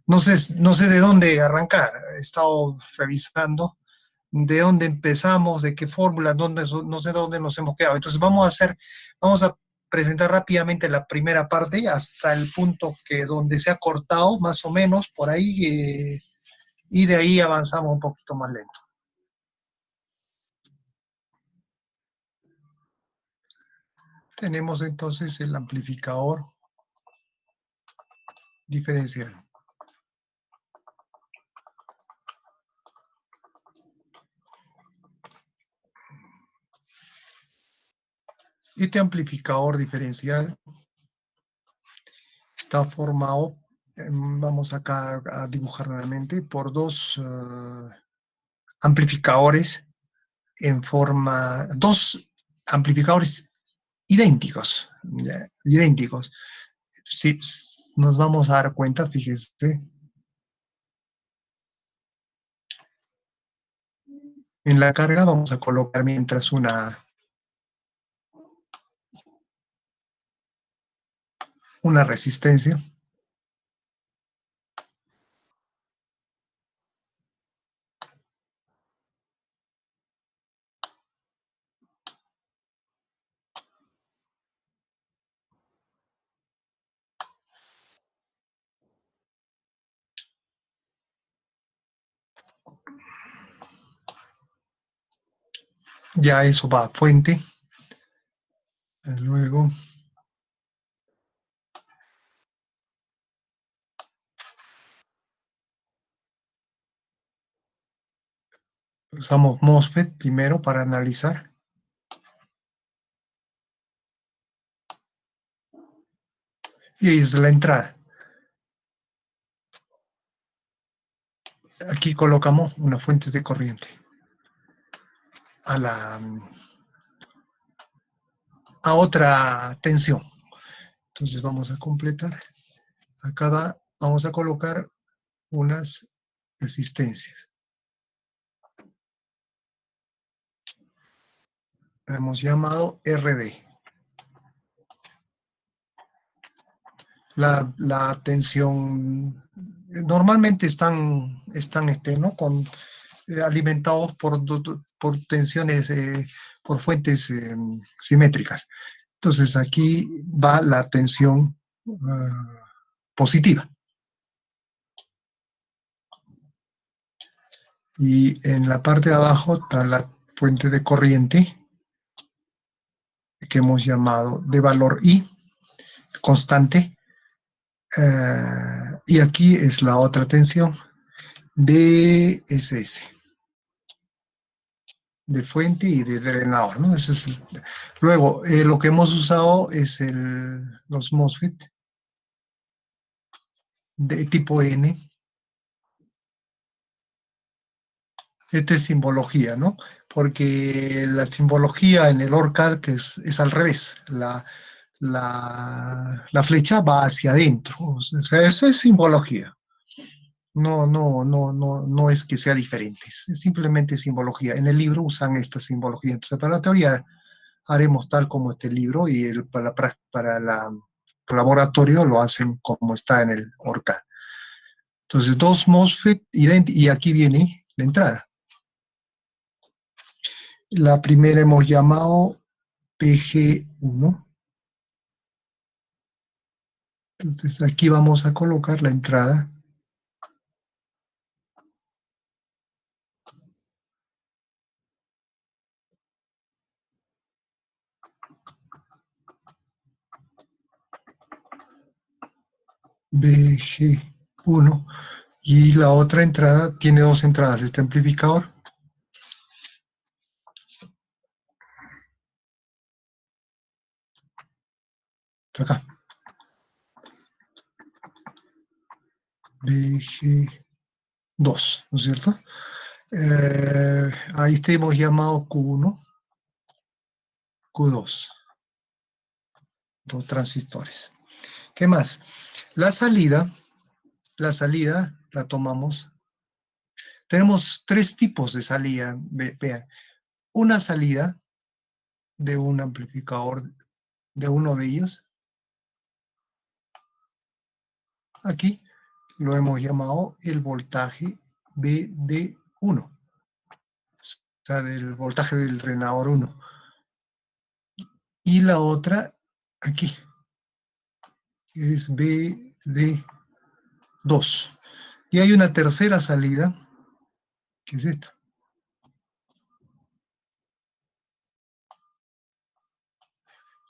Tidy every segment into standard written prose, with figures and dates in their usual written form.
No sé de dónde arrancar. He estado revisando de dónde empezamos, de qué fórmula, no sé dónde nos hemos quedado. Entonces vamos a presentar rápidamente la primera parte hasta el punto que donde se ha cortado, más o menos, por ahí, y de ahí avanzamos un poquito más lento. Tenemos entonces el amplificador diferencial. Este amplificador diferencial está formado, vamos acá a dibujar nuevamente, por dos amplificadores dos amplificadores idénticos, ¿ya? Idénticos. Si nos vamos a dar cuenta, fíjese, en la carga vamos a colocar mientras una resistencia. Ya eso va a fuente. Luego usamos MOSFET primero para analizar. Y ahí es la entrada. Aquí colocamos una fuente de corriente a a otra tensión. Entonces vamos a completar. Acá vamos a colocar unas resistencias. Hemos llamado RD. La tensión, normalmente están ¿no? Alimentados por tensiones, por fuentes simétricas. Entonces aquí va la tensión positiva. Y en la parte de abajo está la fuente de corriente que hemos llamado de valor I, constante. Y aquí es la otra tensión de SS, de fuente y de drenador, ¿no? Luego, lo que hemos usado es los MOSFET de tipo N. Esta es simbología, ¿no? Porque la simbología en el ORCAD que es al revés. La flecha va hacia adentro. O sea, eso es simbología. No es que sea diferente, es simplemente simbología. En el libro usan esta simbología. Entonces, para la teoría haremos tal como este libro y para la laboratorio lo hacen como está en el ORCAD. Entonces, dos MOSFET y aquí viene la entrada. La primera hemos llamado PG1. Entonces, aquí vamos a colocar la entrada. BG1. Y la otra entrada tiene dos entradas, este amplificador. Acá. BG2, ¿no es cierto? Ahí hemos llamado Q1, Q2, dos transistores. ¿Qué más? La salida, la tomamos. Tenemos tres tipos de salida. Vean, una salida de un amplificador de uno de ellos, aquí, lo hemos llamado el voltaje BD1, o sea, del voltaje del drenador 1. Y la otra, aquí, es BD2. Y hay una tercera salida, que es esta,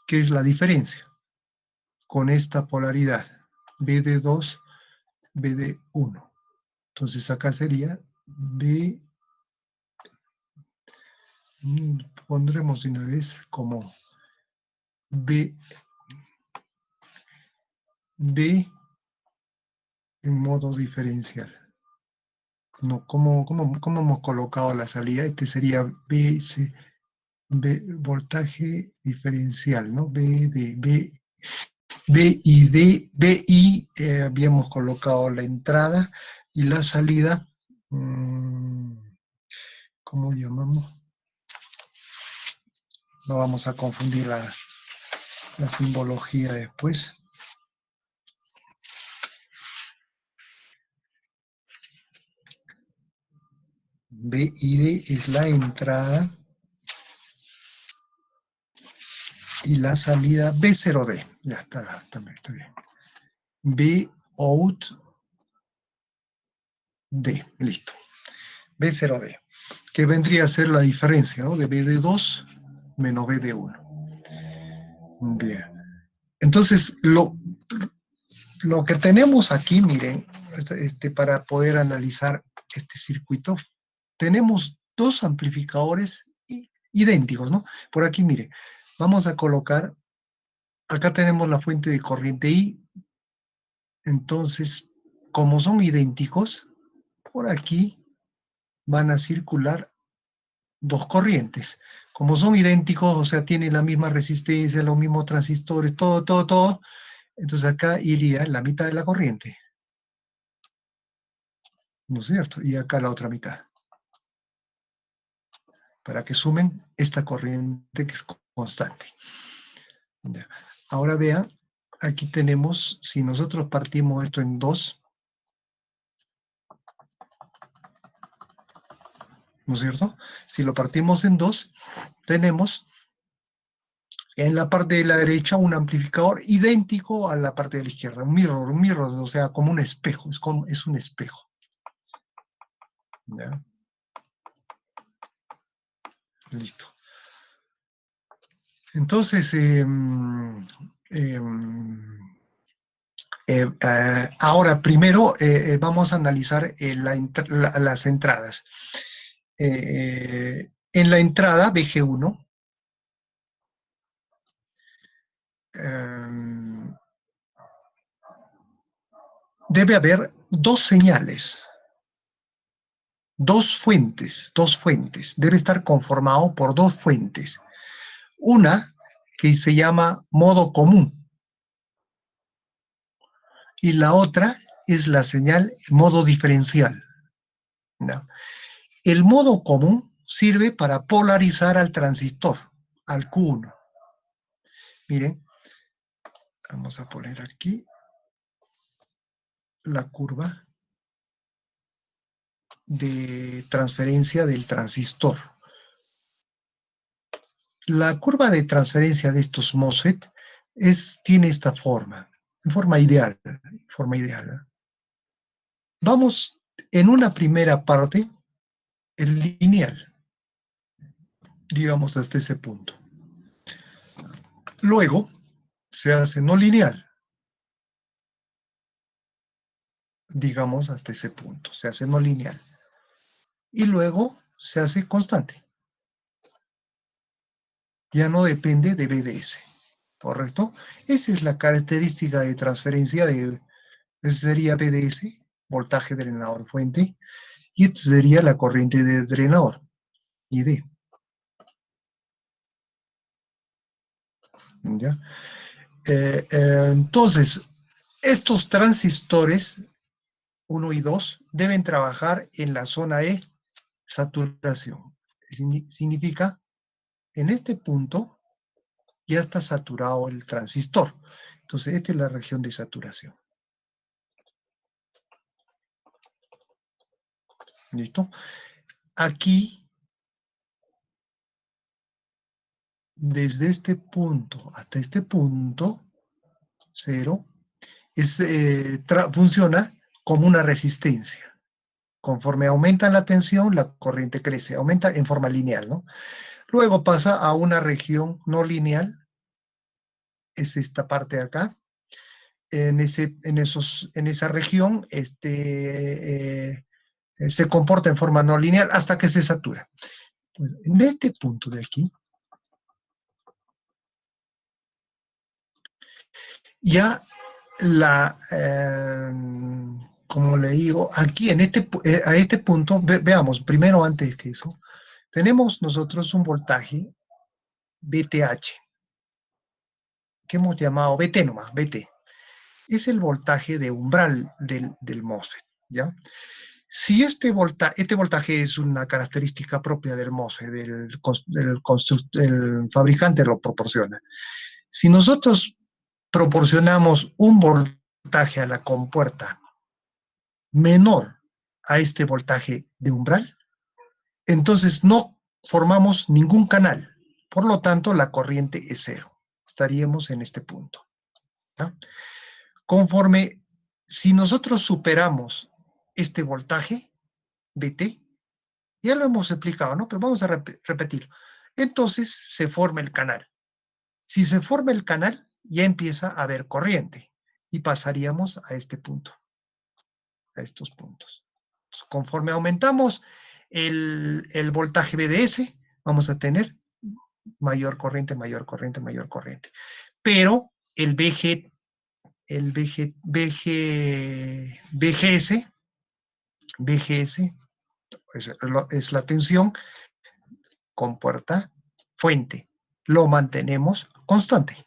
que es la diferencia con esta polaridad, BD2, BD1. Entonces acá sería B, pondremos de una vez como B, B en modo diferencial. No, ¿cómo hemos colocado la salida? Este sería B, C, B, voltaje diferencial, ¿no? B y D, B y habíamos colocado la entrada y la salida, ¿cómo llamamos? No vamos a confundir la simbología después. B y D es la entrada y la salida B0D. Ya está, también está bien. B out D, listo. B0D, que vendría a ser la diferencia, ¿no? De BD2 menos BD1. Bien. Entonces, lo que tenemos aquí, miren, para poder analizar este circuito, tenemos dos amplificadores idénticos, ¿no? Por aquí, mire, vamos a colocar, acá tenemos la fuente de corriente I, entonces, como son idénticos, por aquí van a circular dos corrientes. Como son idénticos, o sea, tienen la misma resistencia, los mismos transistores, todo, entonces acá iría la mitad de la corriente, ¿no es cierto? Y acá la otra mitad, para que sumen esta corriente que es constante. Ya. Ahora vean, aquí tenemos, si nosotros partimos esto en dos, ¿no es cierto? Si lo partimos en dos, tenemos en la parte de la derecha un amplificador idéntico a la parte de la izquierda, un mirror, o sea, como un espejo, es un espejo. ¿Ya? Listo. Entonces, ahora primero vamos a analizar las entradas. En la entrada BG1 debe haber dos señales, dos fuentes. Debe estar conformado por dos fuentes. Una que se llama modo común y la otra es la señal modo diferencial, ¿no? El modo común sirve para polarizar al transistor, al Q1. Miren, vamos a poner aquí la curva de transferencia del transistor. La curva de transferencia de estos MOSFET tiene esta forma, en forma ideal. Vamos en una primera parte, el lineal, digamos hasta ese punto. Luego se hace no lineal, digamos hasta ese punto, se hace no lineal. Y luego se hace constante. Ya no depende de BDS, ¿correcto? Esa es la característica de transferencia ese sería BDS, voltaje drenador fuente, y esta sería la corriente de drenador, ID. ¿Ya? Entonces, estos transistores 1 y 2 deben trabajar en la zona E, saturación. Significa, en este punto ya está saturado el transistor. Entonces, esta es la región de saturación. ¿Listo? Aquí, desde este punto hasta este punto, 0, funciona como una resistencia. Conforme aumenta la tensión, la corriente crece, aumenta en forma lineal, ¿no? Luego pasa a una región no lineal, es esta parte de acá. En esa región se comporta en forma no lineal hasta que se satura. En este punto de aquí, ya como le digo, aquí a este punto, veamos, primero antes que eso, tenemos nosotros un voltaje VTH, que hemos llamado VT nomás, VT. Es el voltaje de umbral del MOSFET, ¿ya? Si este voltaje es una característica propia del MOSFET, el fabricante lo proporciona. Si nosotros proporcionamos un voltaje a la compuerta menor a este voltaje de umbral, entonces no formamos ningún canal. Por lo tanto, la corriente es cero. Estaríamos en este punto, ¿ya? Conforme, si nosotros superamos este voltaje, VT, ya lo hemos explicado, ¿no? Pero vamos a repetirlo. Entonces se forma el canal. Si se forma el canal, ya empieza a haber corriente y pasaríamos a este punto, a estos puntos. Entonces, conforme aumentamos el voltaje BDS, vamos a tener mayor corriente, mayor corriente, mayor corriente. Pero BGS, BGS es la tensión con puerta fuente. Lo mantenemos constante.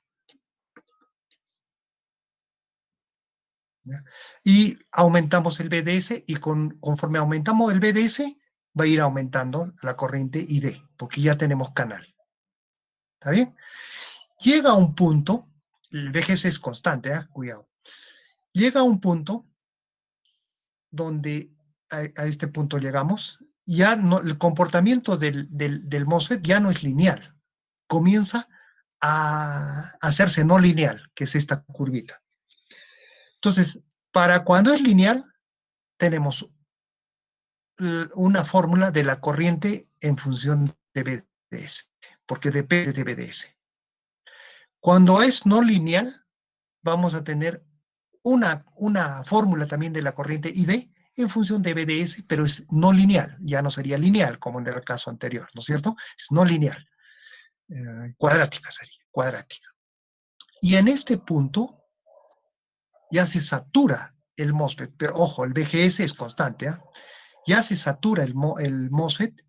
¿Ya? Y aumentamos el BDS y conforme aumentamos el BDS va a ir aumentando la corriente ID, porque ya tenemos canal. ¿Está bien? Llega a un punto, el BGS es constante, cuidado. Llega a un punto donde a este punto llegamos, ya no, el comportamiento del MOSFET ya no es lineal, comienza a hacerse no lineal, que es esta curvita. Entonces, para cuando es lineal, tenemos una fórmula de la corriente en función de BDS, porque depende de BDS. Cuando es no lineal, vamos a tener una fórmula también de la corriente ID en función de BDS, pero es no lineal, ya no sería lineal como en el caso anterior, ¿no es cierto? Es no lineal, cuadrática sería, cuadrática. Y en este punto ya se satura el MOSFET, pero ojo, el BGS es constante, ya se satura el MOSFET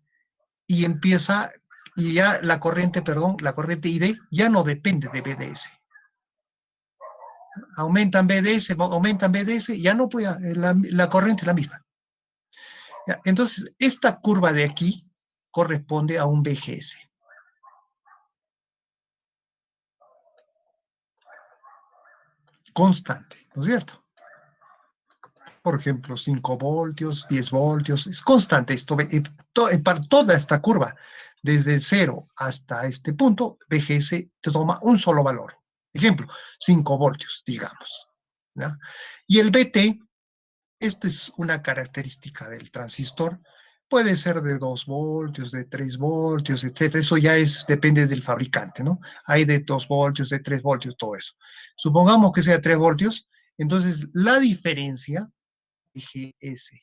y empieza, y ya la corriente, perdón, la corriente ID ya no depende de BDS. Aumentan BDS, ya no puede, la corriente es la misma. ¿Ya? Entonces, esta curva de aquí corresponde a un BGS. Constante, ¿no es cierto? Por ejemplo, 5 voltios, 10 voltios, es constante esto, para toda esta curva, desde 0 hasta este punto, BGS te toma un solo valor. Ejemplo, 5 voltios, digamos. ¿Ya? Y el BT, esta es una característica del transistor, puede ser de 2 voltios, de 3 voltios, etcétera. Eso ya depende del fabricante, ¿no? Hay de 2 voltios, de 3 voltios, todo eso. Supongamos que sea 3 voltios, entonces la diferencia GS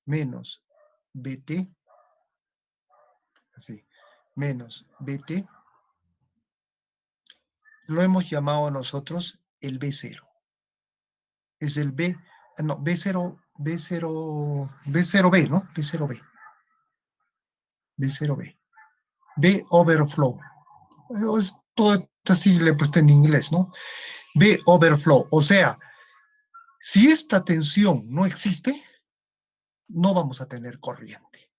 menos BT, así, menos BT, lo hemos llamado nosotros el B0. Es el B, no, B0, B0, B0B, ¿no? B0B, B0B, B overflow. Todo esto así le he puesto en inglés, ¿no? B overflow, o sea, si esta tensión no existe, no vamos a tener corriente,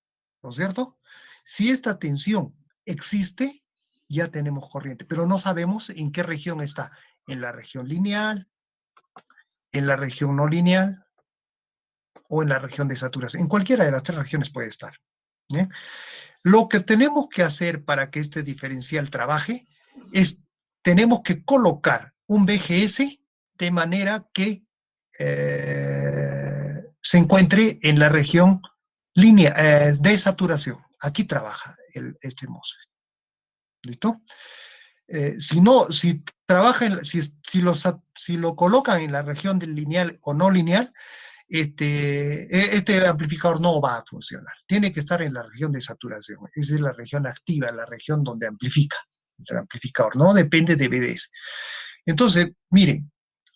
¿no es cierto? Si esta tensión existe, ya tenemos corriente, pero no sabemos en qué región está, en la región lineal, en la región no lineal, o en la región de saturación. En cualquiera de las tres regiones puede estar. ¿Bien? Lo que tenemos que hacer para que este diferencial trabaje es, tenemos que colocar un BGS de manera que se encuentre en la región de saturación. Aquí trabaja este MOSFET. ¿Listo? Si no, si trabaja, si lo colocan en la región del lineal o no lineal, este amplificador no va a funcionar. Tiene que estar en la región de saturación. Esa es la región activa, la región donde amplifica el amplificador. No depende de BDS. Entonces, miren,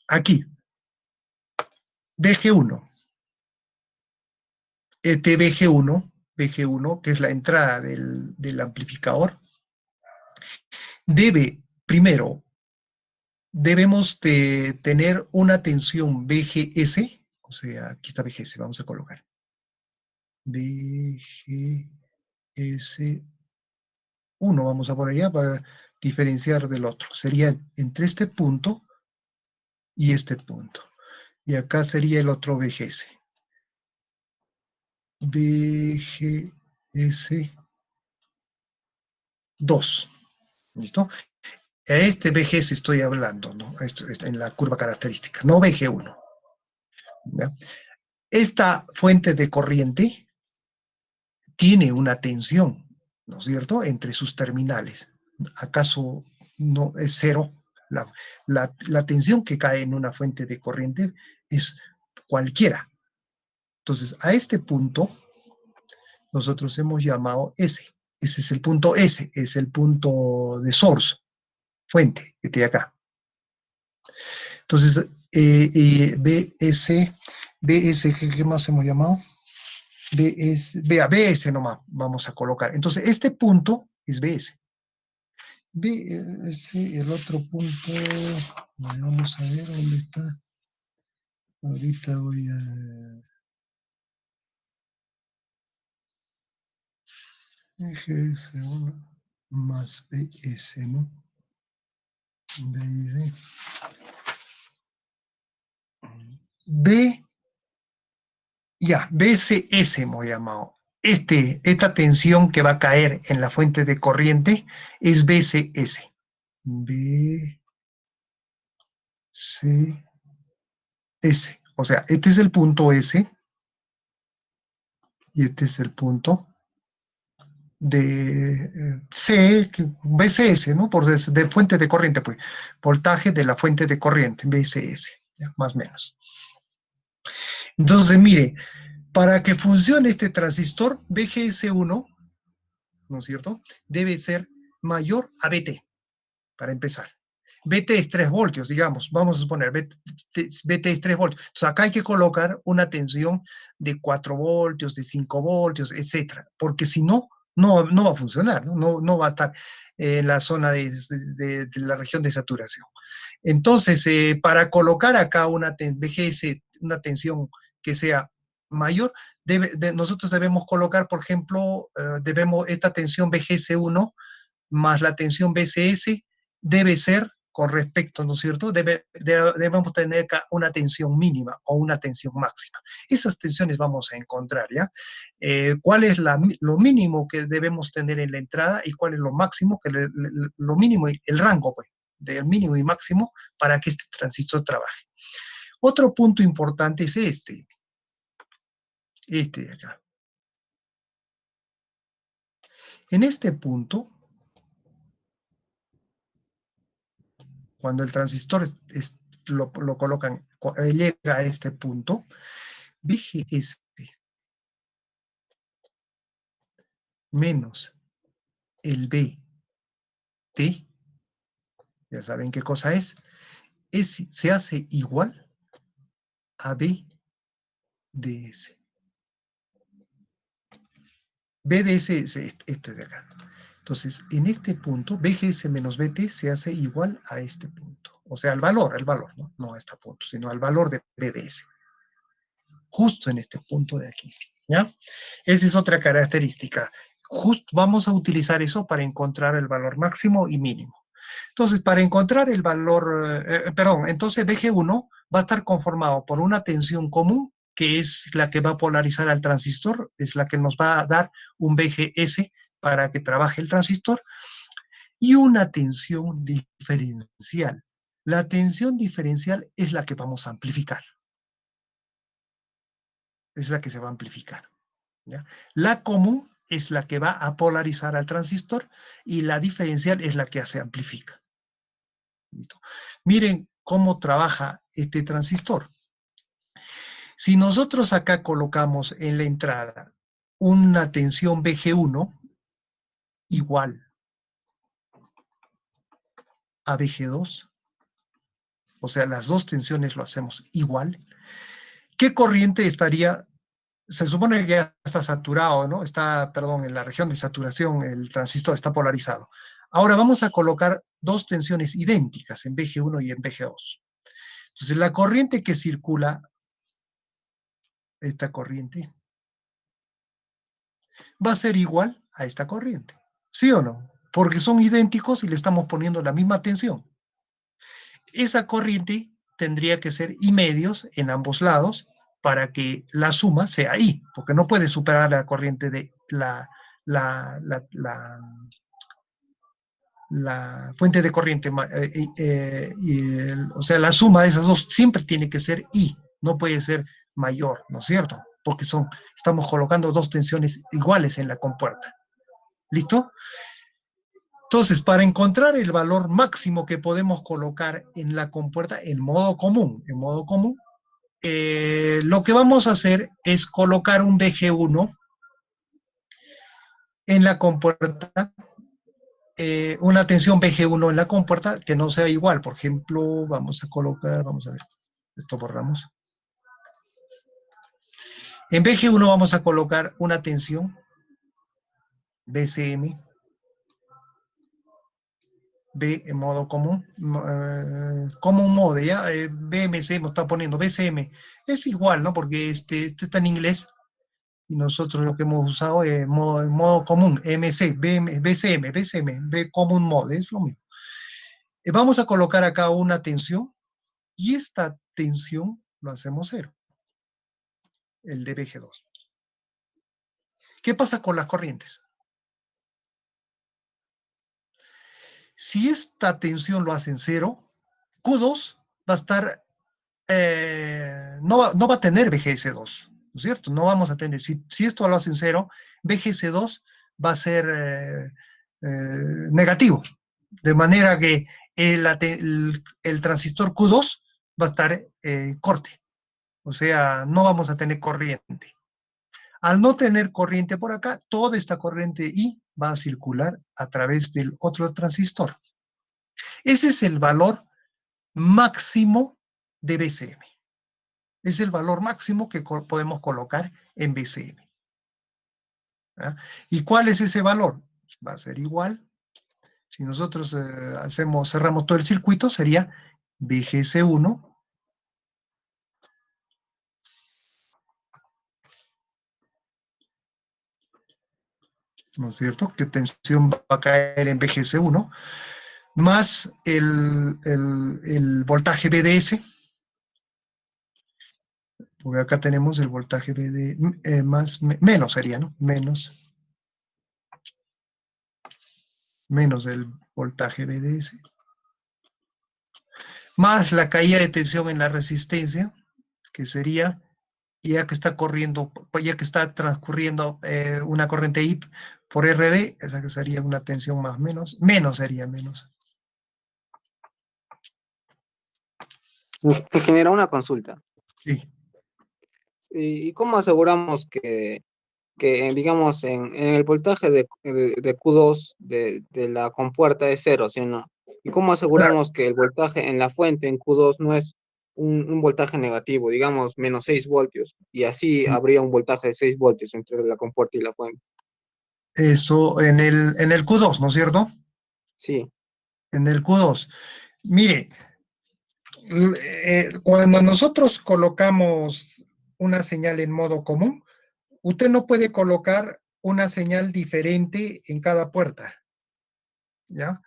aquí, BG1. Este BG1, que es la entrada del amplificador, primero, debemos tener una tensión BGS, o sea, aquí está BGS, vamos a colocar. BGS1 vamos a poner ya para diferenciar del otro. Sería entre este punto y este punto. Y acá sería el otro BGS. BGS2. ¿Listo? A este BGS estoy hablando, ¿no? Esto está en la curva característica, no BG1. ¿Ya? Esta fuente de corriente tiene una tensión, ¿no es cierto?, entre sus terminales. ¿Acaso no es cero? La tensión que cae en una fuente de corriente es cualquiera. Entonces, a este punto, nosotros hemos llamado S. Ese es el punto S, es el punto de source, fuente, este de acá. Entonces, BS, ¿qué más hemos llamado? BS nomás vamos a colocar. Entonces, este punto es BS. BS, el otro punto, vamos a ver dónde está. Ahorita voy a... GS1 más BS, ¿no? BS. BCS hemos llamado. Esta tensión que va a caer en la fuente de corriente es BCS. BCS. O sea, este es el punto S y este es el punto de BCS, ¿no? De fuente de corriente, pues. Voltaje de la fuente de corriente, BCS, ¿ya? Más o menos. Entonces, mire, para que funcione este transistor, BGS1, ¿no es cierto?, debe ser mayor a BT, para empezar. BT es 3 voltios, digamos, vamos a suponer, BT es 3 voltios. Entonces acá hay que colocar una tensión de 4 voltios, de 5 voltios, etcétera, porque si no, no va a funcionar, no va a estar en la zona de la región de saturación. Entonces, para colocar acá una BGS, una tensión que sea mayor, nosotros debemos colocar, por ejemplo, esta tensión BGS1 más la tensión BCS debe ser con respecto, ¿no es cierto? Debemos tener una tensión mínima o una tensión máxima. Esas tensiones vamos a encontrar, ¿ya? ¿Cuál es lo mínimo que debemos tener en la entrada y cuál es lo máximo, lo mínimo, el rango, pues, del mínimo y máximo para que este transistor trabaje? Otro punto importante es este de acá. En este punto, cuando el transistor lo colocan, llega a este punto, BGS menos el BT, ya saben qué cosa se hace igual a BDS. BDS es este de acá. Entonces, en este punto, BGS menos BT se hace igual a este punto. O sea, al valor, no a este punto, sino al valor de BDS. Justo en este punto de aquí, ¿ya? Esa es otra característica. Vamos a utilizar eso para encontrar el valor máximo y mínimo. Entonces, para encontrar el valor, entonces BG1 va a estar conformado por una tensión común que es la que va a polarizar al transistor, es la que nos va a dar un VGS para que trabaje el transistor, y una tensión diferencial. La tensión diferencial es la que vamos a amplificar, es la que se va a amplificar. ¿Ya? La común es la que va a polarizar al transistor y la diferencial es la que se amplifica. ¿Listo? Miren cómo trabaja este transistor. Si nosotros acá colocamos en la entrada una tensión BG1 igual a BG2, o sea, las dos tensiones lo hacemos igual, ¿qué corriente estaría? Se supone que ya está saturado, ¿no? Está, perdón, en la región de saturación el transistor está polarizado. Ahora vamos a colocar dos tensiones idénticas en BG1 y en BG2. Entonces la corriente que circula, esta corriente, va a ser igual a esta corriente. ¿Sí o no? Porque son idénticos y le estamos poniendo la misma tensión. Esa corriente tendría que ser I medios en ambos lados para que la suma sea I, porque no puede superar la corriente de la, la, la, la fuente de corriente, o sea, la suma de esas dos siempre tiene que ser I, no puede ser mayor, ¿no es cierto? Porque estamos colocando dos tensiones iguales en la compuerta. ¿Listo? Entonces, para encontrar el valor máximo que podemos colocar en la compuerta en modo común, lo que vamos a hacer es colocar un BG1 en la compuerta, una tensión BG1 en la compuerta que no sea igual. Por ejemplo, vamos a colocar, vamos a ver, esto borramos. En BG1 vamos a colocar una tensión BCM, B en modo común, común mode, ¿ya? BMC me está poniendo, BCM, es igual, ¿no? Porque este está en inglés, y nosotros lo que hemos usado es modo común, MC, BM, BCM, BCM, B Common Mode, es lo mismo. Vamos a colocar acá una tensión, y esta tensión lo hacemos cero, el de BG2. ¿Qué pasa con las corrientes? Si esta tensión lo hacen cero, Q2 va a estar, no va a tener BGS2, ¿no es cierto? No vamos a tener, si esto lo hacen cero, BGS2 va a ser negativo, de manera que el transistor Q2 va a estar corte, o sea, no vamos a tener corriente. Al no tener corriente por acá, toda esta corriente I va a circular a través del otro transistor. Ese es el valor máximo de BCM. Es el valor máximo que podemos colocar en BCM. ¿Ah? ¿Y cuál es ese valor? Va a ser igual. Si nosotros cerramos todo el circuito, sería BGS1 ¿no es cierto? ¿Qué tensión va a caer en BGS1? Más el voltaje BDS, porque acá tenemos el voltaje BD, menos sería, ¿no? Menos el voltaje BDS, más la caída de tensión en la resistencia, que sería, ya que está corriendo, ya que está transcurriendo una corriente I por RD, esa que sería una tensión más menos sería menos. Me genera una consulta. Sí. ¿Y cómo aseguramos digamos, en el voltaje de Q2 de la compuerta es cero, ¿sí o no? ¿Y cómo aseguramos que el voltaje en la fuente en Q2 no es un voltaje negativo, digamos, menos 6 voltios? Y así habría un voltaje de 6 voltios entre la compuerta y la fuente. Eso en el Q2, ¿no es cierto? Sí. En el Q2. Mire, cuando nosotros colocamos una señal en modo común, usted no puede colocar una señal diferente en cada puerta, ¿ya?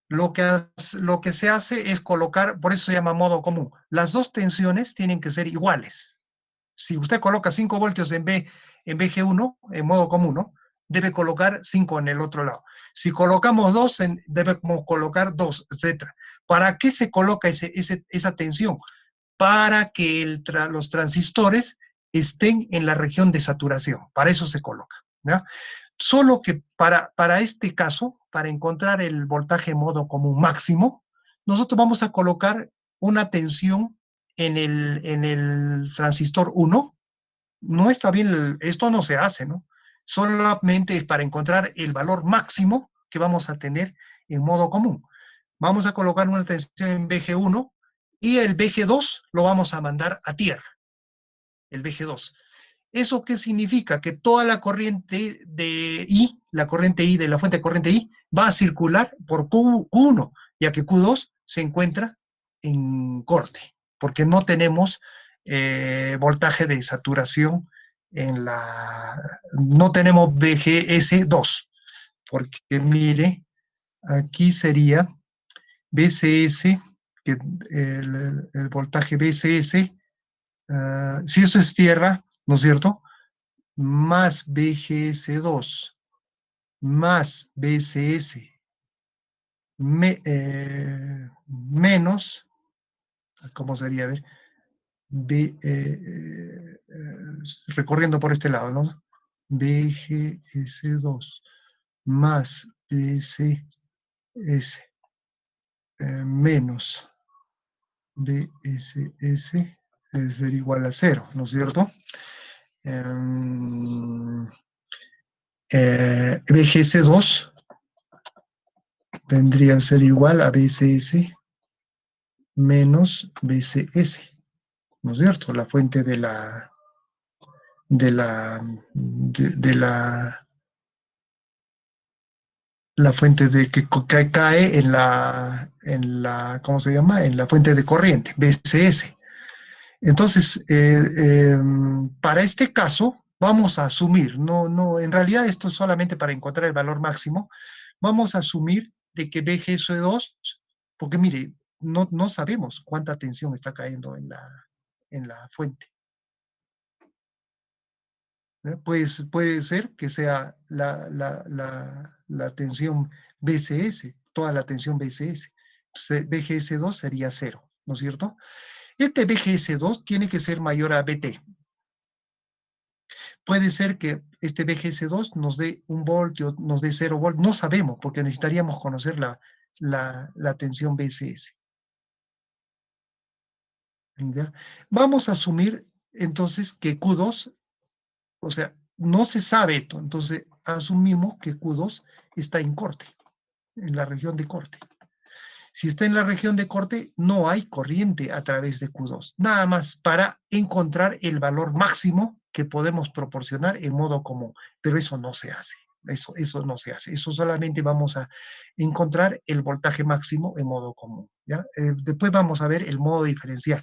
Lo que se hace es colocar, por eso se llama modo común, las dos tensiones tienen que ser iguales, Si usted coloca 5 voltios en BG1, en modo común, ¿no? Debe colocar 5 en el otro lado. Si colocamos 2, debemos colocar 2, etc. ¿Para qué se coloca esa tensión? Para que los transistores estén en la región de saturación. Para eso se coloca. ¿Ya? Solo que para este caso, para encontrar el voltaje en modo común máximo, nosotros vamos a colocar una tensión en el transistor 1. No está bien, esto no se hace, ¿no? Solamente es para encontrar el valor máximo que vamos a tener en modo común. Vamos a colocar una tensión en BG1 y el BG2 lo vamos a mandar a tierra, el BG2. ¿Eso qué significa? Que toda la corriente de I, la corriente I de la fuente de corriente I, va a circular por Q1, ya que Q2 se encuentra en corte, porque no tenemos voltaje de saturación no tenemos BGS2, porque mire, aquí sería BCS, que el voltaje BCS, si esto es tierra, ¿no es cierto? Más BGS2 más BCS menos, ¿cómo sería? A ver, recorriendo por este lado, ¿no? BGS2 más BCS menos BSS debe ser igual a 0, ¿no es cierto? BGS2 vendría a ser igual a BCS menos BCS, ¿no es cierto? La fuente de la, de la fuente que cae ¿cómo se llama? En la fuente de corriente, BCS. Entonces, para este caso, vamos a asumir, en realidad esto es solamente para encontrar el valor máximo, vamos a asumir de que BGS2, porque mire, no sabemos cuánta tensión está cayendo en la fuente. Pues puede ser que sea la tensión BCS, toda la tensión BCS. Entonces, BGS2 sería 0, ¿no es cierto? Este BGS2 tiene que ser mayor a BT. Puede ser que este BGS2 nos dé 1 voltio, nos dé 0 voltios, no sabemos, porque necesitaríamos conocer la tensión BCS. ¿Ya? Vamos a asumir entonces que Q2, o sea, no se sabe esto, entonces asumimos que Q2 está en corte, en la región de corte. Si está en la región de corte, no hay corriente a través de Q2, nada más para encontrar el valor máximo que podemos proporcionar en modo común, pero eso no se hace. Eso no se hace. Eso solamente vamos a encontrar el voltaje máximo en modo común. ¿Ya? Después vamos a ver el modo diferencial.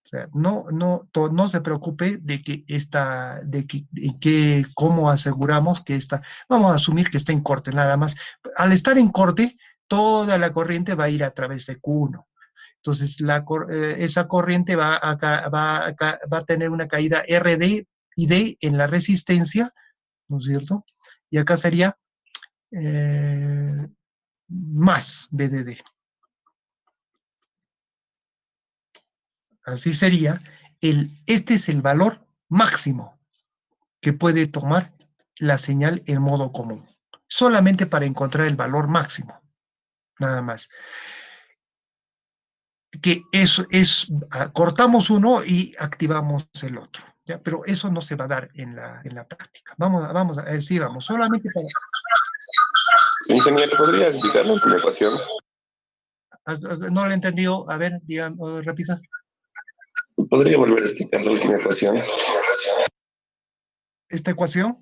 O sea, no se preocupe cómo aseguramos que vamos a asumir que está en corte nada más. Al estar en corte, toda la corriente va a ir a través de Q1. Entonces, esa corriente va a tener una caída RD y D en la resistencia, ¿no es cierto? Y acá sería más BDD. Así sería, este es el valor máximo que puede tomar la señal en modo común, solamente para encontrar el valor máximo, nada más. Que eso cortamos uno y activamos el otro, ¿ya? Pero eso no se va a dar en la práctica. Vamos a decir, solamente para... Ingeniero, ¿podría explicar la última ecuación? No lo he entendido, a ver, repita. ¿Podría volver a explicar la última ecuación? ¿Esta ecuación?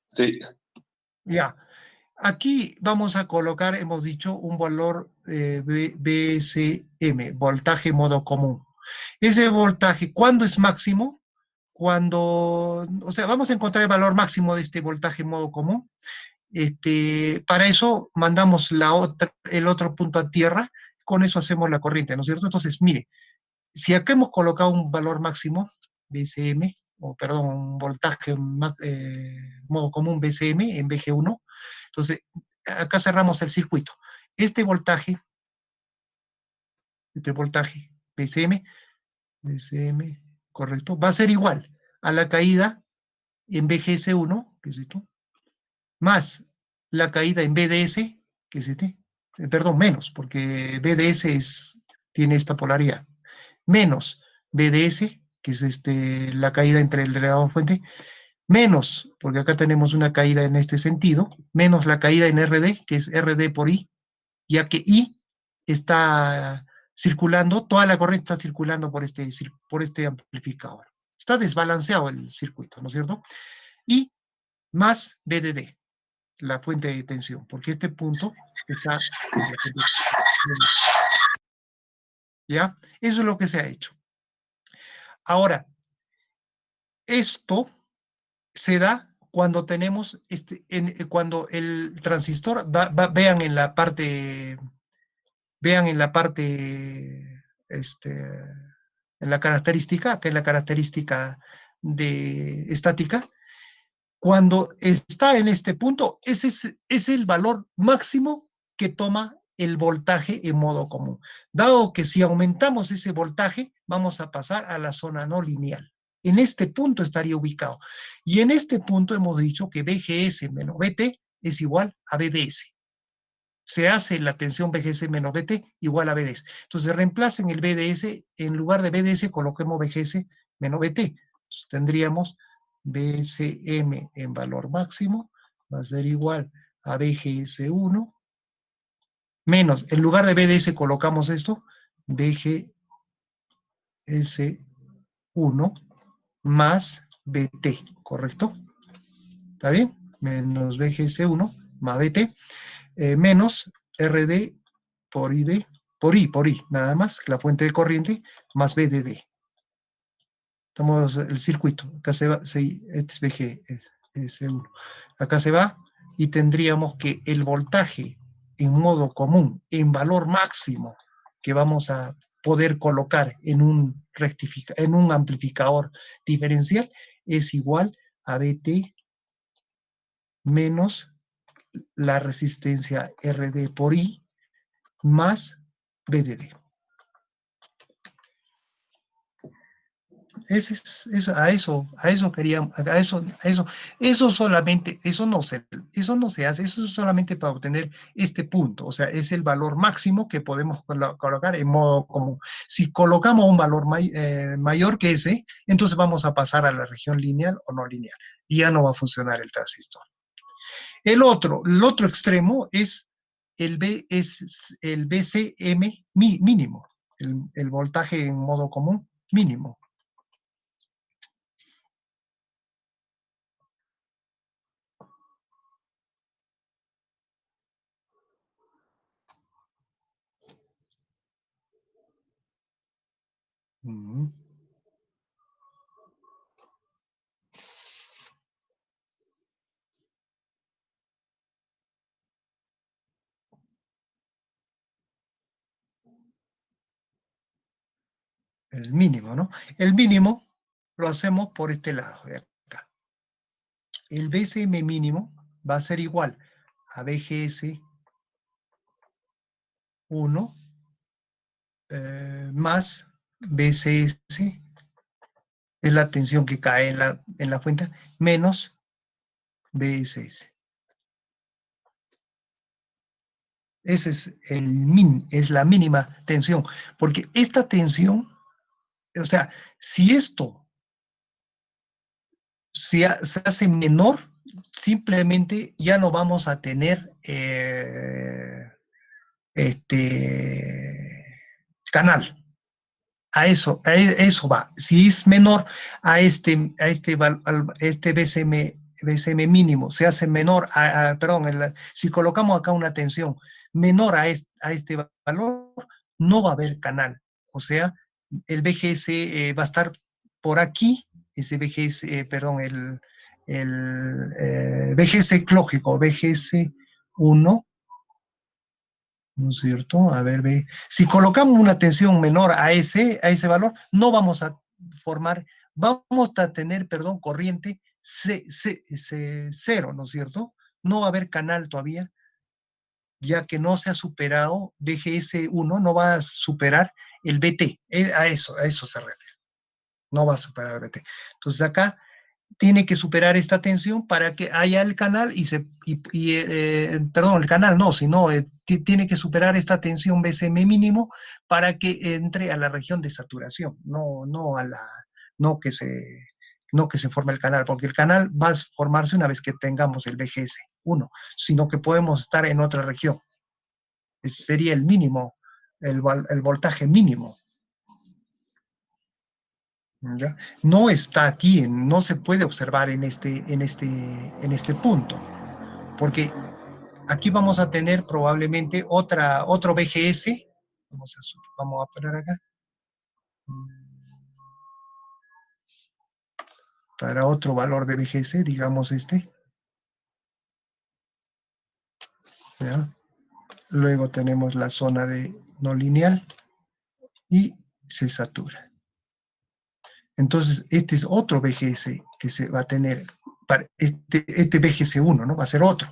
Sí. Ya. Aquí vamos a colocar, hemos dicho, un valor BCM, voltaje modo común. Ese voltaje, ¿cuándo es máximo? O sea, vamos a encontrar el valor máximo de este voltaje modo común. Para eso mandamos el otro punto a tierra, con eso hacemos la corriente, ¿no es cierto? Entonces, mire, si acá hemos colocado un valor máximo, BCM, o perdón, un voltaje modo común BCM en BG1, entonces acá cerramos el circuito. Este voltaje BCM, BCM, correcto, va a ser igual a la caída en BGS1, que es esto, más la caída en BDS, que es este, perdón, menos, porque BDS tiene esta polaridad, menos BDS, que es la caída entre el degradado fuente, menos, porque acá tenemos una caída en este sentido, menos la caída en RD, que es RD por I, ya que I está circulando, toda la corriente está circulando por este amplificador. Está desbalanceado el circuito, ¿no es cierto? Y más BDD, la fuente de tensión, porque este punto está en la fuente de tensión. ¿Ya? Eso es lo que se ha hecho. Ahora, esto se da cuando tenemos, cuando el transistor, vean en la parte, en la característica, que es la característica de estática, cuando está en este punto, ese es el valor máximo que toma el voltaje en modo común. Dado que si aumentamos ese voltaje, vamos a pasar a la zona no lineal. En este punto estaría ubicado. Y en este punto hemos dicho que BGS menos BT es igual a BDS. Se hace la tensión BGS menos BT igual a BDS. Entonces reemplacen el BDS, en lugar de BDS coloquemos BGS menos BT. Entonces tendríamos BCM en valor máximo va a ser igual a BGS1 menos, en lugar de BDS colocamos esto, BGS1 más BT, ¿correcto? ¿Está bien? Menos BGS1 más BT, menos RD por ID, por I, nada más, la fuente de corriente, más BDD. Estamos el circuito, acá se va, este es VG, es 1. Acá se va y tendríamos que el voltaje en modo común, en valor máximo, que vamos a poder colocar en en un amplificador diferencial, es igual a BT menos la resistencia RD por I más BDD. A eso queríamos, eso solamente, eso no se hace, eso es solamente para obtener este punto, o sea, es el valor máximo que podemos colocar en modo común. Si colocamos un valor mayor que ese, entonces vamos a pasar a la región lineal o no lineal, y ya no va a funcionar el transistor. El otro extremo es el BCM mínimo, el voltaje en modo común mínimo. El mínimo, ¿no? El mínimo lo hacemos por este lado de acá. El BCM mínimo va a ser igual a BGS 1 más BCS, es la tensión que cae en la fuente, menos BSS. Ese es la mínima tensión, porque esta tensión, o sea, si esto se hace menor, simplemente ya no vamos a tener canal. Eso va. Si es menor este BCM mínimo, se hace menor, perdón, si colocamos acá una tensión menor a este valor, no va a haber canal. O sea, el BGS va a estar por aquí, ese BGS, perdón, el BGS lógico, BGS 1 ¿no es cierto? A ver, ve. Si colocamos una tensión menor a ese valor, no vamos a formar, vamos a tener, perdón, corriente cero, ¿no es cierto? No va a haber canal todavía, ya que no se ha superado BGS1, no va a superar el BT. A eso se refiere. No va a superar el BT. Entonces acá tiene que superar esta tensión para que haya el canal perdón, el canal no, sino tiene que superar esta tensión BCM mínimo para que entre a la región de saturación, no que se, no que se forme el canal, porque el canal va a formarse una vez que tengamos el BGS1, sino que podemos estar en otra región. Ese sería el mínimo, el voltaje mínimo. ¿Ya? No está aquí, no se puede observar en este punto, porque aquí vamos a tener probablemente otro BGS, vamos a poner acá, para otro valor de BGS, digamos ¿ya? Luego tenemos la zona de no lineal y se satura. Entonces, este es otro BGS que se va a tener, para este BGS1, ¿no? Va a ser otro.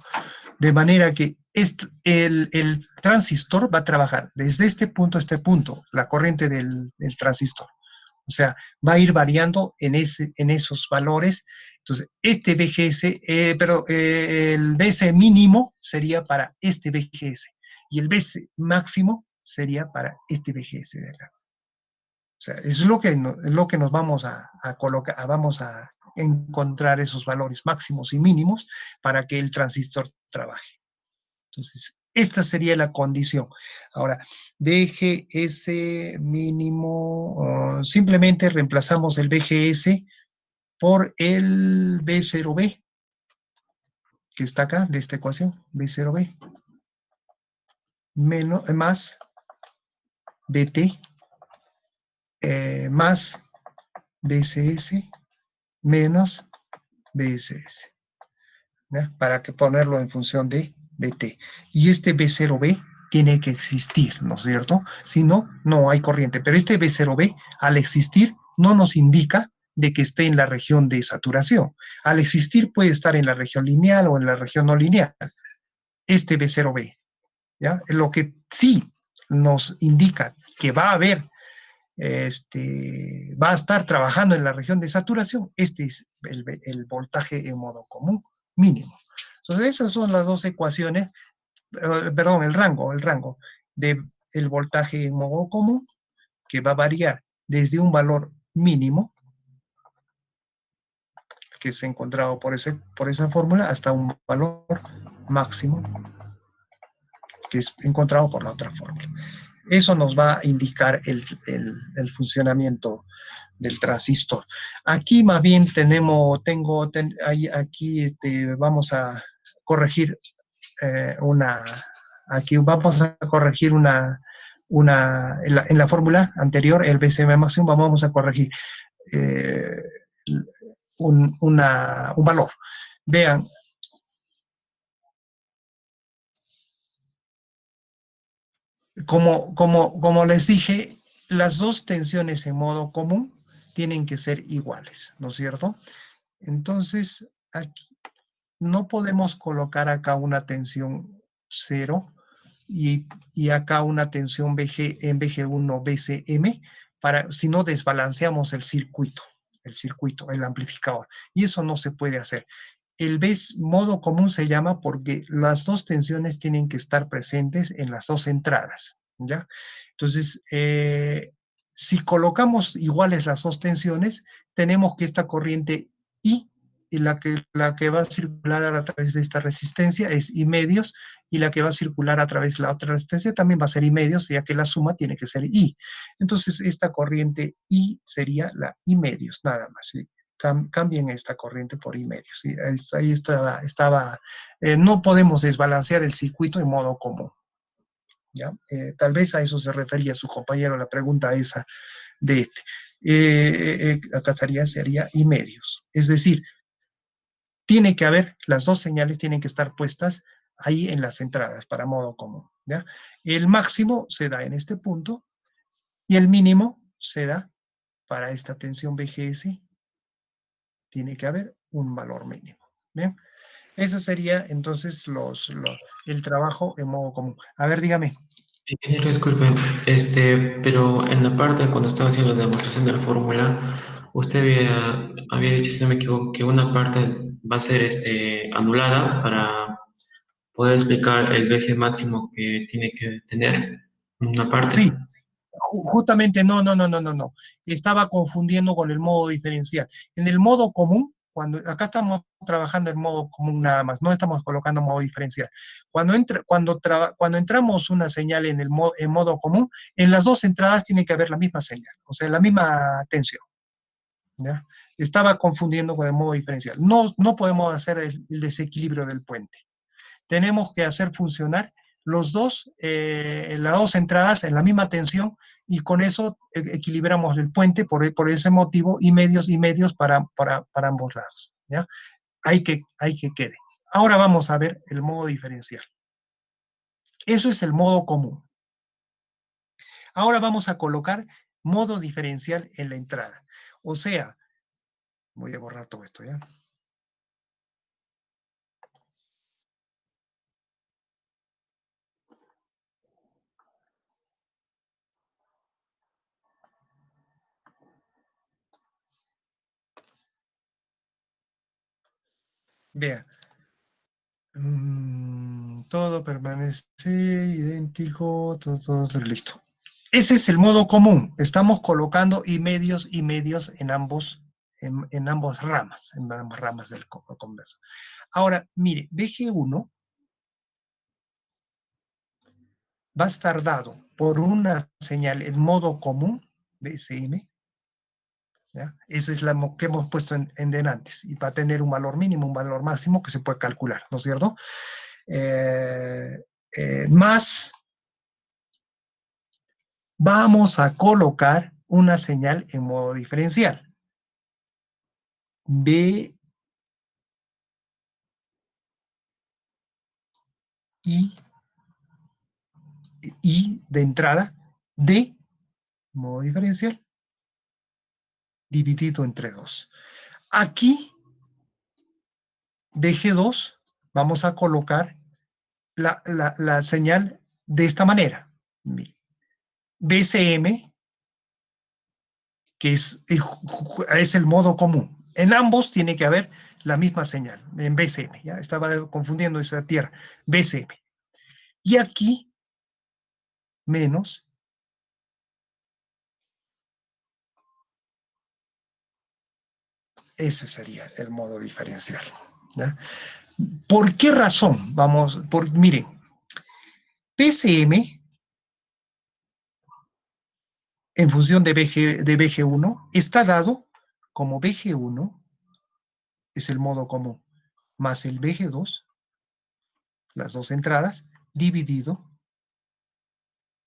De manera que el transistor va a trabajar desde este punto a este punto, la corriente del transistor. O sea, va a ir variando en esos valores. Entonces, este BGS, el BS mínimo sería para este BGS y el BS máximo sería para este BGS de acá. O sea, es lo que nos vamos a colocar, vamos a encontrar esos valores máximos y mínimos para que el transistor trabaje. Entonces, esta sería la condición. Ahora, BGS mínimo, simplemente reemplazamos el BGS por el B0B, que está acá, de esta ecuación, B0B, más BT, más BCS, menos BSS. ¿Ya? Para que ponerlo en función de BT. Y este B0B tiene que existir, ¿no es cierto? Si no, no hay corriente. Pero este B0B, al existir, no nos indica de que esté en la región de saturación. Al existir puede estar en la región lineal o en la región no lineal. Este B0B, ¿ya? Lo que sí nos indica que va a haber, va a estar trabajando en la región de saturación, este es el voltaje en modo común mínimo. Entonces, esas son las dos ecuaciones, perdón, el rango del voltaje en modo común, que va a variar desde un valor mínimo, que es encontrado por esa fórmula, hasta un valor máximo, que es encontrado por la otra fórmula. Eso nos va a indicar el funcionamiento del transistor. Aquí más bien aquí vamos a corregir aquí vamos a corregir en la fórmula anterior, el BCM máximo, vamos a corregir eh, un valor. Vean, como les dije, las dos tensiones en modo común tienen que ser iguales, ¿no es cierto? Entonces, aquí no podemos colocar acá una tensión 0 y acá una tensión en BG1 BCM, si no desbalanceamos el amplificador. Y eso no se puede hacer. El modo común se llama porque las dos tensiones tienen que estar presentes en las dos entradas, ¿ya? Entonces, si colocamos iguales las dos tensiones, tenemos que esta corriente I, y la que va a circular a través de esta resistencia es I medios, y la que va a circular a través de la otra resistencia también va a ser I medios, ya que la suma tiene que ser I. Entonces, esta corriente I sería la I medios, nada más, ¿sí? Cambien esta corriente por I medios. ¿Sí? Ahí estaba no podemos desbalancear el circuito en modo común. ¿Ya? Tal vez a eso se refería su compañero, la pregunta esa de acá sería I medios. Es decir, tiene que haber, las dos señales tienen que estar puestas ahí en las entradas para modo común, ¿ya? El máximo se da en este punto y el mínimo se da para esta tensión BGS. Tiene que haber un valor mínimo, ¿bien? Ese sería entonces el trabajo en modo común. A ver, dígame. Ingeniero, disculpe, pero en la parte cuando estaba haciendo la demostración de la fórmula, usted había dicho, si no me equivoco, que una parte va a ser anulada para poder explicar el BC máximo que tiene que tener una parte. Sí, justamente no. Estaba confundiendo con el modo diferencial. En el modo común, acá estamos trabajando en modo común nada más, no estamos colocando modo diferencial. Cuando entramos una señal en modo común, en las dos entradas tiene que haber la misma señal, o sea, la misma tensión. ¿Ya? Estaba confundiendo con el modo diferencial. No podemos hacer el desequilibrio del puente. Tenemos que hacer funcionar las dos entradas en la misma tensión y con eso equilibramos el puente por ese motivo y medios para ambos lados. ¿Ya? Hay que quede. Ahora vamos a ver el modo diferencial. Eso es el modo común. Ahora vamos a colocar modo diferencial en la entrada. O sea, voy a borrar todo esto, ¿ya? Vea, todo permanece idéntico, todo listo. Ese es el modo común. Estamos colocando y medios en ambas ramas del converso. Ahora, mire, BG1 va a estar dado por una señal en modo común, BSM, ¿ya? Esa es la que hemos puesto en denantes, y va a tener un valor mínimo, un valor máximo que se puede calcular, ¿no es cierto? Más vamos a colocar una señal en modo diferencial. B y de entrada de modo diferencial dividido entre 2. Aquí de G2 vamos a colocar la señal de esta manera. BCM, que es el modo común. En ambos tiene que haber la misma señal, en BCM. Ya estaba confundiendo esa tierra. BCM. Y aquí menos ese sería el modo diferencial. ¿Ya? ¿Por qué razón? Miren, PCM en función de BG1 está dado como BG1 es el modo común, más el BG2, las dos entradas, dividido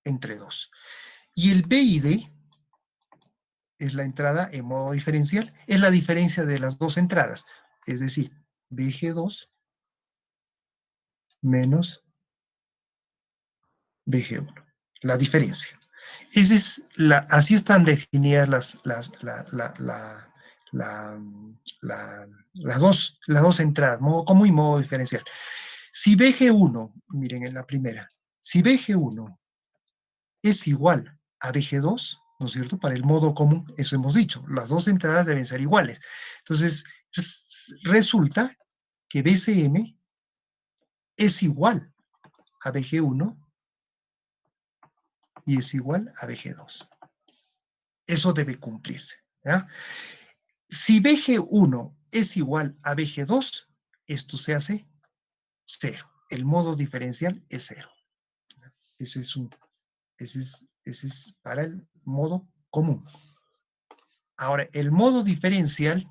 entre 2. Y el BID es la entrada en modo diferencial, es la diferencia de las dos entradas, es decir, BG2 menos BG1, la diferencia. Así están definidas las dos entradas, modo común y modo diferencial. Si BG1, miren en la primera, si BG1 es igual a BG2, ¿no es cierto? Para el modo común, eso hemos dicho, las dos entradas deben ser iguales. Entonces, resulta que BCM es igual a BG1 y es igual a BG2. Eso debe cumplirse, ¿ya? Si BG1 es igual a BG2, esto se hace 0. El modo diferencial es 0. Ese es para el modo común. Ahora, el modo diferencial,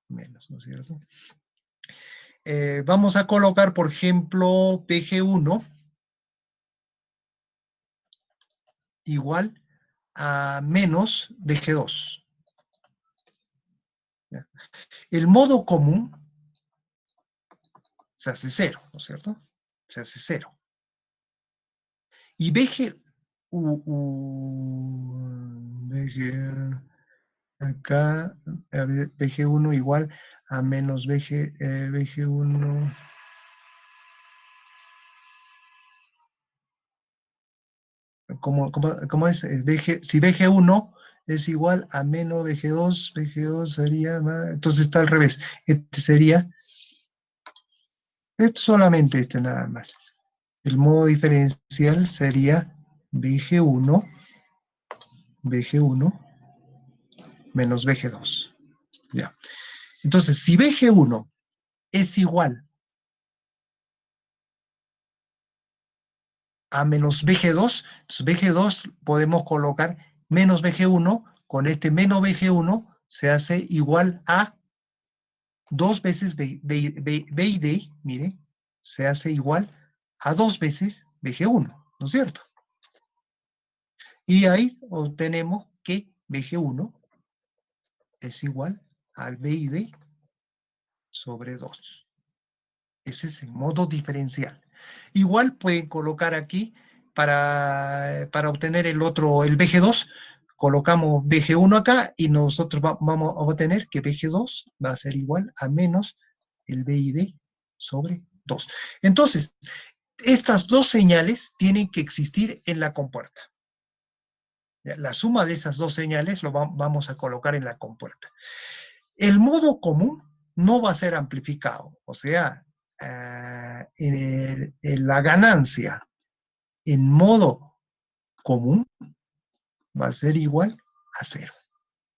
menos, ¿no es cierto? Vamos a colocar, por ejemplo, BG1 igual a menos BG2. ¿Ya? El modo común se hace 0, ¿no es cierto? se hace 0. Y BG, BG acá, a ver, BG1 igual a menos BG1. ¿Cómo es? Si BG1 es igual a menos BG2, BG2 sería más, entonces está al revés. Este sería, esto solamente este nada más. El modo diferencial sería BG1 menos BG2. Ya. Entonces, si BG1 es igual a menos BG2, entonces BG2 podemos colocar menos BG1, con este menos BG1 se hace igual a 2 veces B y D, mire, se hace igual a 2 veces BG1, ¿no es cierto? Y ahí obtenemos que BG1 es igual al B y D sobre 2. Ese es el modo diferencial. Igual pueden colocar aquí, para obtener el otro, el BG2, colocamos BG1 acá y nosotros vamos a obtener que BG2 va a ser igual a menos el BID sobre 2. Entonces, estas dos señales tienen que existir en la compuerta. La suma de esas dos señales lo vamos a colocar en la compuerta. El modo común no va a ser amplificado, o sea, en la ganancia en modo común va a ser igual a 0.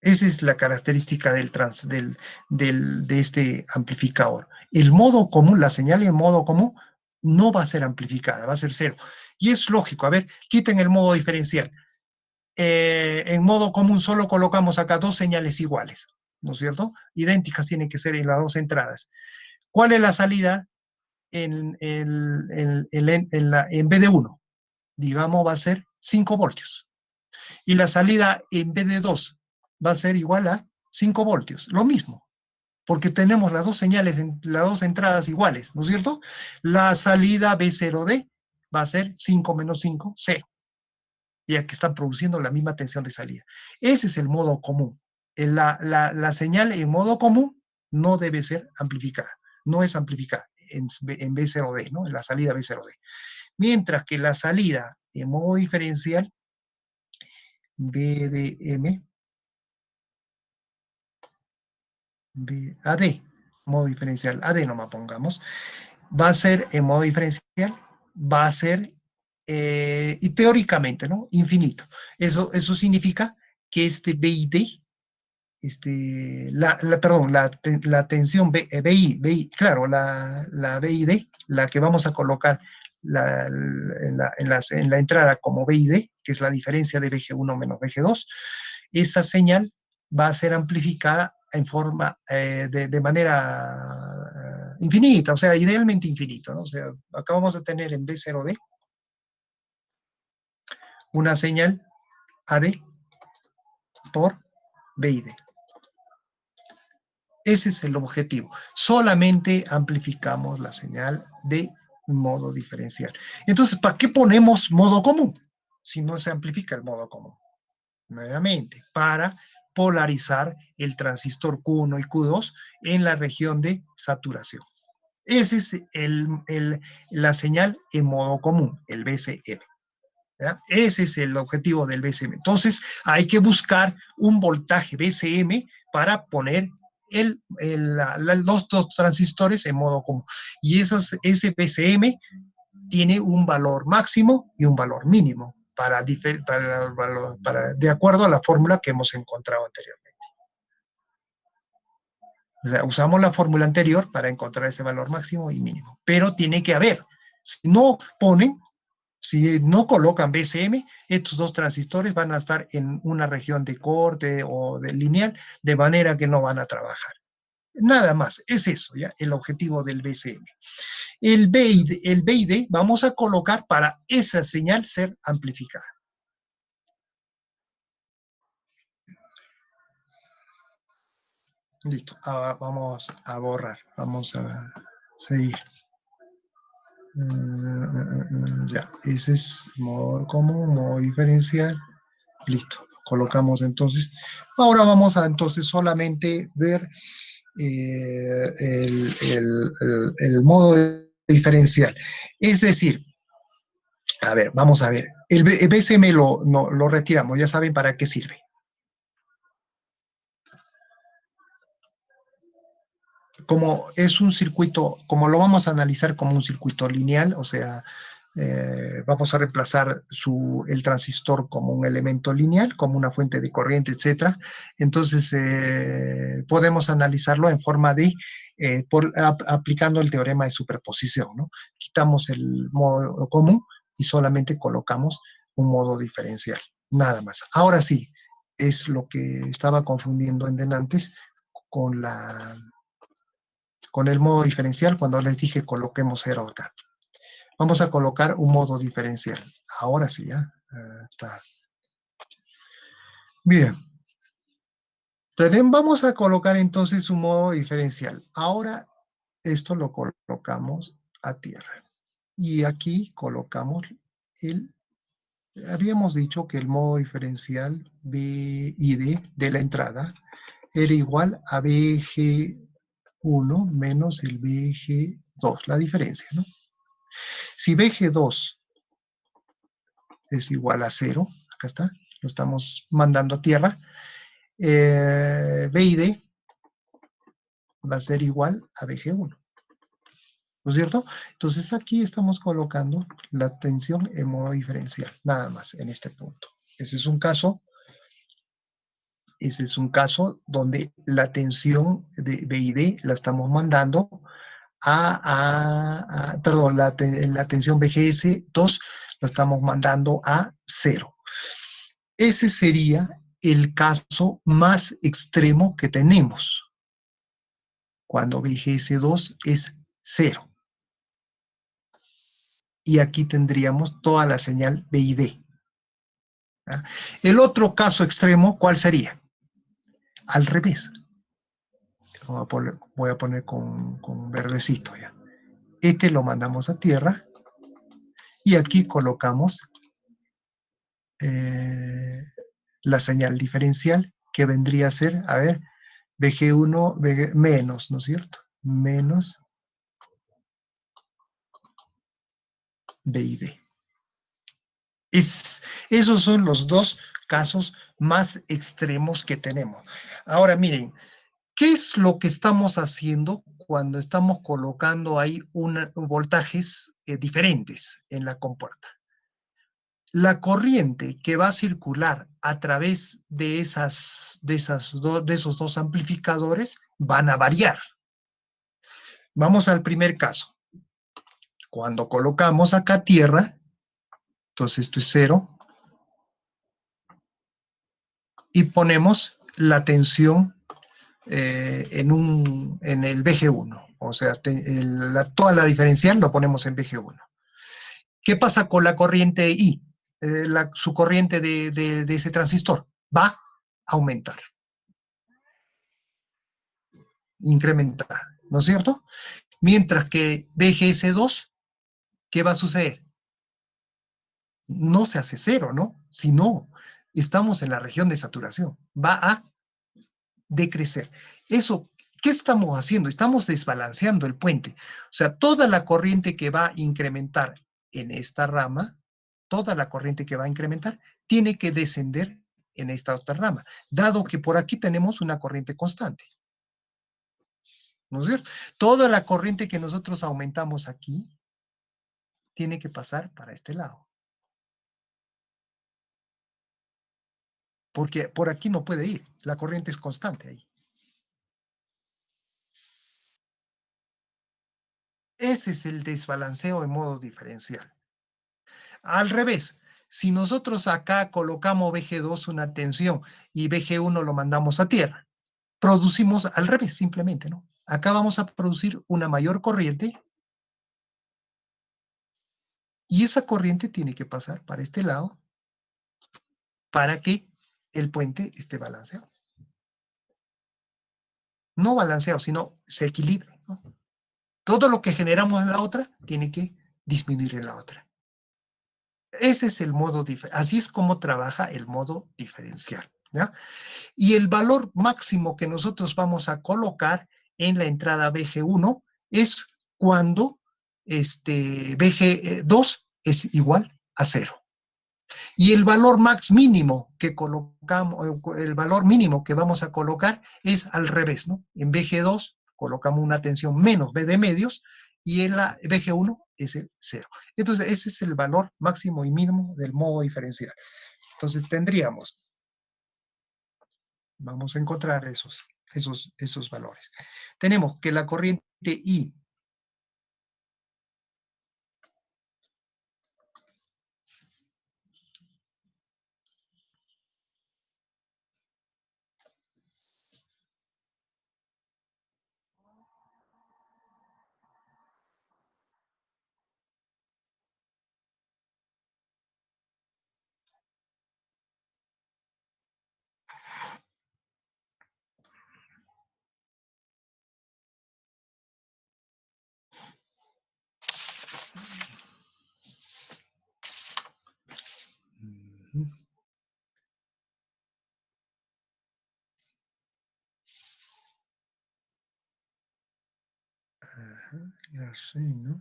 Esa es la característica de este amplificador. El modo común, la señal en modo común, no va a ser amplificada, va a ser 0. Y es lógico, a ver, quiten el modo diferencial. En modo común solo colocamos acá dos señales iguales, ¿no es cierto? Idénticas tienen que ser en las dos entradas. ¿Cuál es la salida en vez de 1? Digamos, va a ser 5 voltios. Y la salida en vez de 2 va a ser igual a 5 voltios. Lo mismo, porque tenemos las dos señales, las dos entradas iguales, ¿no es cierto? La salida B0D va a ser 5 menos 5, 0. Ya que están produciendo la misma tensión de salida. Ese es el modo común. La señal en modo común no debe ser amplificada. No es amplificada en B0D, ¿no? En la salida B0D. Mientras que la salida en modo diferencial, BDM, AD, modo diferencial, AD nomás pongamos, va a ser en modo diferencial, va a ser, y teóricamente, ¿no? Infinito. Eso significa que este BID, perdón, la tensión claro, la BID, la que vamos a colocar en la entrada como BID, que es la diferencia de BG1 menos BG2, esa señal va a ser amplificada en forma, de manera infinita, o sea, idealmente infinito, ¿no? O sea, acá vamos a tener en B0D una señal AD por BID. Ese es el objetivo. Solamente amplificamos la señal de modo diferencial. Entonces, ¿para qué ponemos modo común? Si no se amplifica el modo común. Nuevamente, para polarizar el transistor Q1 y Q2 en la región de saturación. Esa es la señal en modo común, el BCM. ¿Ya? Ese es el objetivo del BCM. Entonces, hay que buscar un voltaje BCM para poner los dos transistores en modo común. Y ese BCM tiene un valor máximo y un valor mínimo de acuerdo a la fórmula que hemos encontrado anteriormente. O sea, usamos la fórmula anterior para encontrar ese valor máximo y mínimo. Pero tiene que haber. Si no colocan BCM, estos dos transistores van a estar en una región de corte o de lineal, de manera que no van a trabajar. Nada más, es eso, ¿ya? El objetivo del BCM. El BID vamos a colocar para esa señal ser amplificada. Listo, ahora vamos a borrar, vamos a seguir. Ya, ese es modo común, modo diferencial. Listo, colocamos entonces. Ahora vamos a entonces solamente ver el modo diferencial. Es decir, a ver, vamos a ver. El BCM lo retiramos, ya saben para qué sirve. Como es un circuito, como lo vamos a analizar como un circuito lineal, o sea, vamos a reemplazar el transistor como un elemento lineal, como una fuente de corriente, etcétera. Entonces, podemos analizarlo en forma de, aplicando el teorema de superposición, ¿no? Quitamos el modo común y solamente colocamos un modo diferencial, nada más. Ahora sí, es lo que estaba confundiendo en antes con con el modo diferencial cuando les dije coloquemos 0 acá. Vamos a colocar un modo diferencial. Ahora sí, ¿ya? Está. Bien. También vamos a colocar entonces un modo diferencial. Ahora esto lo colocamos a tierra. Y aquí colocamos el... Habíamos dicho que el modo diferencial BID de la entrada era igual a BG1 menos el BG2, la diferencia, ¿no? Si BG2 es igual a 0, acá está, lo estamos mandando a tierra, BID va a ser igual a BG1, ¿no es cierto? Entonces aquí estamos colocando la tensión en modo diferencial, nada más en este punto. Ese es un caso donde la tensión de BID la estamos mandando perdón, la tensión BGS2 la estamos mandando a 0. Ese sería el caso más extremo que tenemos, cuando BGS2 es 0. Y aquí tendríamos toda la señal BID. ¿Ah? El otro caso extremo, ¿cuál sería? Al revés. Voy a poner con verdecito ya. Este lo mandamos a tierra y aquí colocamos la señal diferencial que vendría a ser, a ver, BG1 menos, ¿no es cierto? Menos BID. Esos son los dos casos más extremos que tenemos. Ahora miren, ¿qué es lo que estamos haciendo cuando estamos colocando ahí voltajes diferentes en la compuerta? La corriente que va a circular a través de esos dos amplificadores van a variar. Vamos al primer caso. Cuando colocamos acá tierra, entonces esto es 0, y ponemos la tensión en el BG1, o sea, toda la diferencial lo ponemos en BG1. ¿Qué pasa con la corriente I? Su corriente de ese transistor va a aumentar, incrementar, ¿no es cierto? Mientras que BGS2, ¿qué va a suceder? No se hace 0, ¿no? Sino estamos en la región de saturación, va a decrecer. Eso, ¿qué estamos haciendo? Estamos desbalanceando el puente. O sea, toda la corriente que va a incrementar en esta rama, toda la corriente que va a incrementar, tiene que descender en esta otra rama, dado que por aquí tenemos una corriente constante. ¿No es cierto? Toda la corriente que nosotros aumentamos aquí, tiene que pasar para este lado. Porque por aquí no puede ir, la corriente es constante ahí. Ese es el desbalanceo en modo diferencial. Al revés, si nosotros acá colocamos BG2 una tensión y BG1 lo mandamos a tierra, producimos al revés simplemente, ¿no? Acá vamos a producir una mayor corriente y esa corriente tiene que pasar para este lado para que el puente esté balanceado. No balanceado, sino se equilibre, ¿no? Todo lo que generamos en la otra tiene que disminuir en la otra. Ese es el modo, así es como trabaja el modo diferencial, ¿ya? Y el valor máximo que nosotros vamos a colocar en la entrada BG1 es cuando BG2 es igual a 0. Y el valor max mínimo que colocamos, el valor mínimo que vamos a colocar es al revés, ¿no? En BG2 colocamos una tensión menos B de medios y en la BG1 es el 0. Entonces, ese es el valor máximo y mínimo del modo diferencial. Entonces, tendríamos, vamos a encontrar esos valores. Tenemos que la corriente I ya sé, ¿no?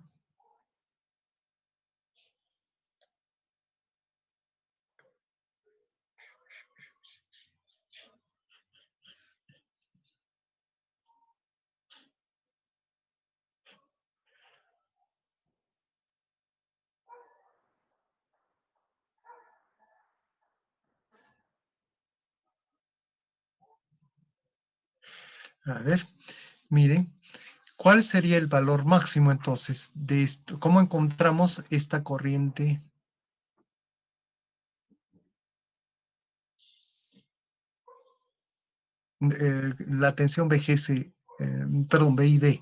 A ver, miren, ¿cuál sería el valor máximo entonces de esto? ¿Cómo encontramos esta corriente? La tensión BGS, perdón, BID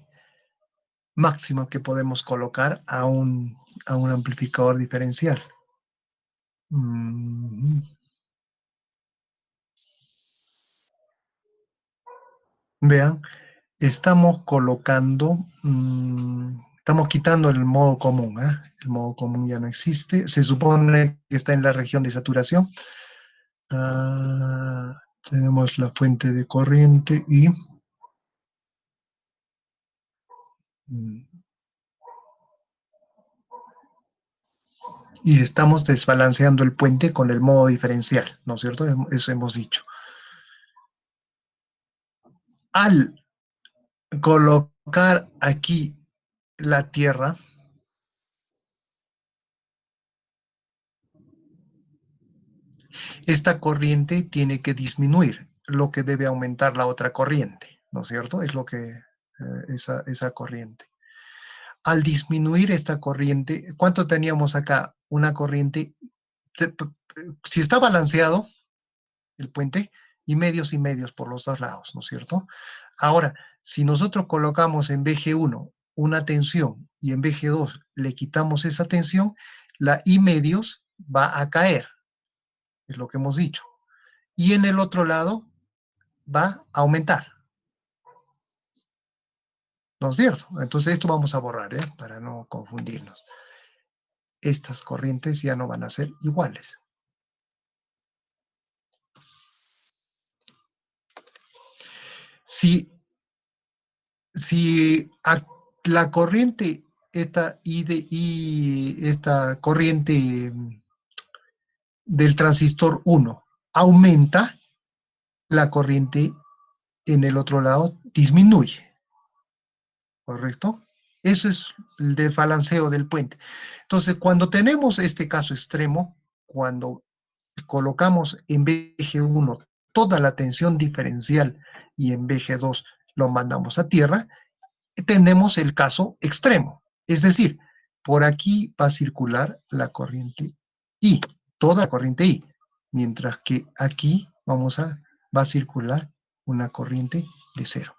máxima que podemos colocar a un amplificador diferencial. Vean, estamos colocando, estamos quitando el modo común, ¿eh? El modo común ya no existe. Se supone que está en la región de saturación. Tenemos la fuente de corriente y estamos desbalanceando el puente con el modo diferencial, ¿no es cierto? Eso hemos dicho. Al colocar aquí la tierra, esta corriente tiene que disminuir, lo que debe aumentar la otra corriente, ¿no es cierto? Es lo que, esa corriente. Al disminuir esta corriente, ¿cuánto teníamos acá? Una corriente, si está balanceado el puente, y medios por los dos lados, ¿no es cierto? Ahora, si nosotros colocamos en BG1 una tensión y en BG2 le quitamos esa tensión, la I medios va a caer, es lo que hemos dicho. Y en el otro lado va a aumentar, ¿no es cierto? Entonces esto vamos a borrar, para no confundirnos. Estas corrientes ya no van a ser iguales. Si la corriente, esta corriente del transistor 1 aumenta, la corriente en el otro lado disminuye, ¿correcto? Eso es el desbalanceo del puente. Entonces, cuando tenemos este caso extremo, cuando colocamos en BG1 toda la tensión diferencial y en BG2 lo mandamos a tierra, tenemos el caso extremo. Es decir, por aquí va a circular la corriente I, toda la corriente I, mientras que aquí va a circular una corriente de 0.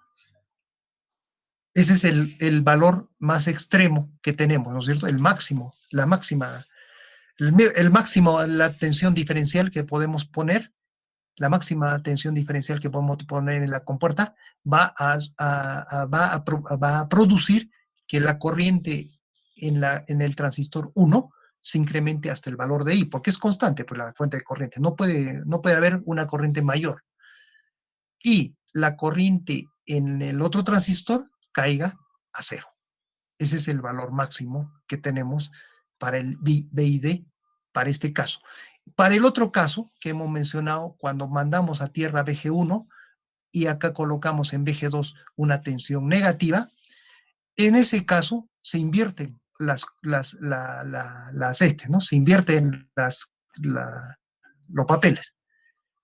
Ese es el valor más extremo que tenemos, ¿no es cierto? El máximo, la máxima, el máximo, la tensión diferencial que podemos poner, la máxima tensión diferencial que podemos poner en la compuerta va a producir que la corriente en el transistor 1 se incremente hasta el valor de I, porque es constante pues, la fuente de corriente. No puede haber una corriente mayor. Y la corriente en el otro transistor caiga a 0. Ese es el valor máximo que tenemos para el B y D, para este caso. Para el otro caso que hemos mencionado, cuando mandamos a tierra BG1 y acá colocamos en BG2 una tensión negativa, en ese caso se invierten ¿no? Se invierten los papeles.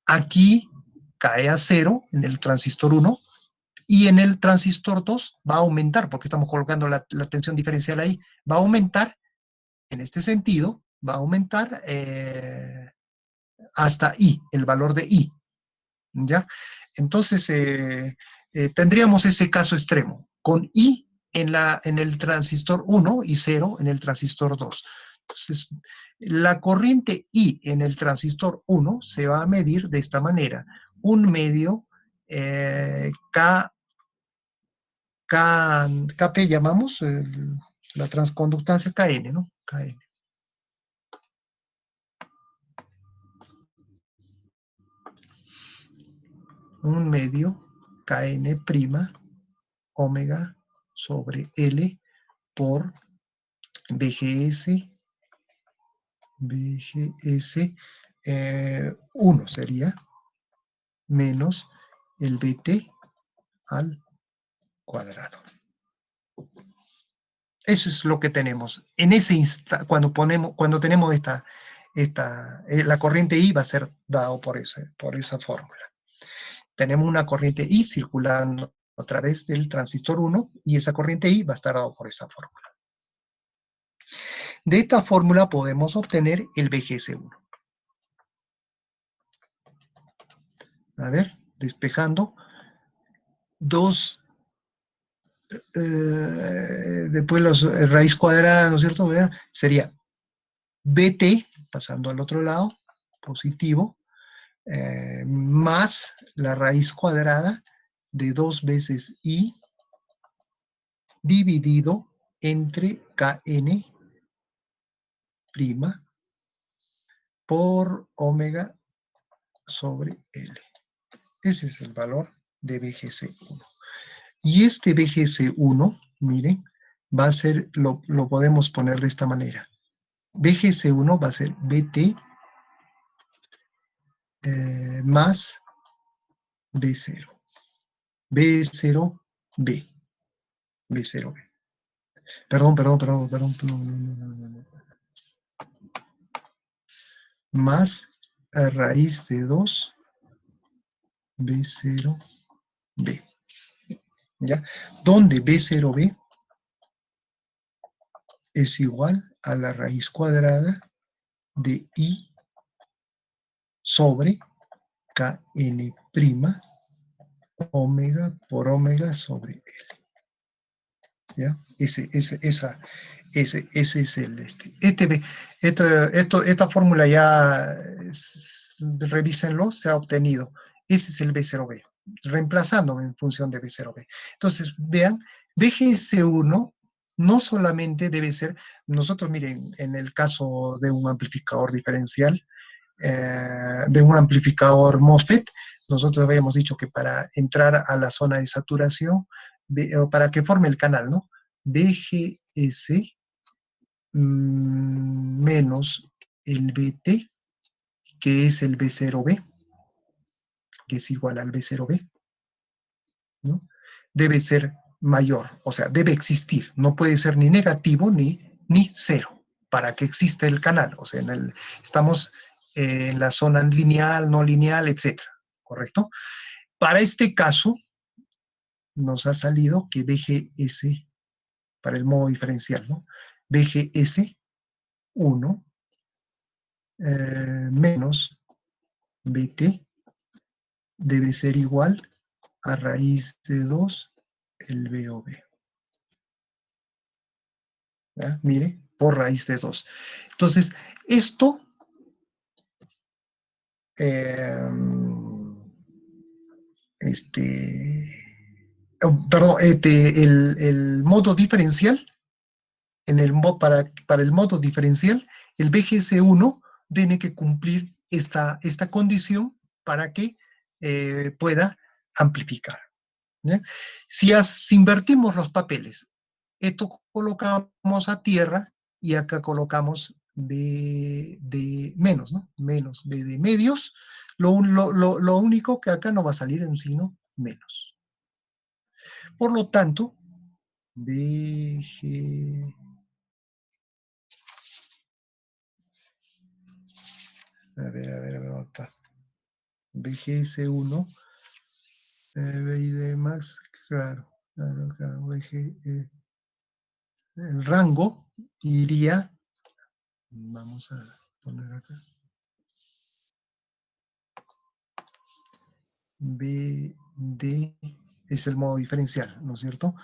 Aquí cae a 0 en el transistor 1 y en el transistor 2 va a aumentar, porque estamos colocando la tensión diferencial ahí, va a aumentar, en este sentido, va a aumentar hasta I, el valor de I, ¿ya? Entonces, tendríamos ese caso extremo, con I en el transistor 1 y 0 en el transistor 2. Entonces, la corriente I en el transistor 1 se va a medir de esta manera, 1/2 Kp llamamos la transconductancia Kn, ¿no? Kn. Un medio Kn prima omega sobre L por BGS 1 sería menos el BT al cuadrado. Eso es lo que tenemos. En ese instante, cuando tenemos la corriente I va a ser dado por esa fórmula. Tenemos una corriente I circulando a través del transistor 1 y esa corriente I va a estar dado por esa fórmula. De esta fórmula podemos obtener el BGS1. A ver, despejando. Después raíz cuadrada, ¿no es cierto? Sería BT, pasando al otro lado, positivo, más la raíz cuadrada de 2 veces I dividido entre Kn prima por omega sobre L. Ese es el valor de BGC1. Y este BGC1, miren, va a ser, lo podemos poner de esta manera. BGC1 va a ser BT más B0. B0B. B0B. Perdón. No. Más a raíz de 2 B0B. ¿Ya? Donde B0B es igual a la raíz cuadrada de I sobre Kn prima omega por omega sobre L. ¿Ya? Esa es el esta fórmula ya revísenlo, se ha obtenido. Ese es el B0B, reemplazando en función de B0B. Entonces, vean, BGS1 no solamente debe ser, nosotros miren, en el caso de un amplificador diferencial, de un amplificador MOSFET, nosotros habíamos dicho que para entrar a la zona de saturación, para que forme el canal, ¿no? BGS menos el BT, que es el B0B, que es igual al B0B, ¿no? Debe ser mayor, o sea, debe existir, no puede ser ni negativo ni cero, para que exista el canal, o sea, estamos en la zona lineal, no lineal, etcétera, ¿correcto? Para este caso, nos ha salido que BGS, para el modo diferencial, ¿no? BGS 1 menos BT debe ser igual a raíz de 2 el BOB. ¿Ya? Mire, por raíz de 2. Entonces, esto perdón, el modo diferencial para el modo diferencial, el BGS1 tiene que cumplir esta condición para que pueda amplificar. ¿Ya? Si invertimos los papeles, esto colocamos a tierra y acá colocamos de menos, ¿no? Menos, B de medios. Lo único que acá no va a salir en sino menos. Por lo tanto, BG... A ver, ¿dónde está? BGS1, BID max, claro, BG, el rango iría, vamos a poner acá, BD es el modo diferencial, ¿no es cierto?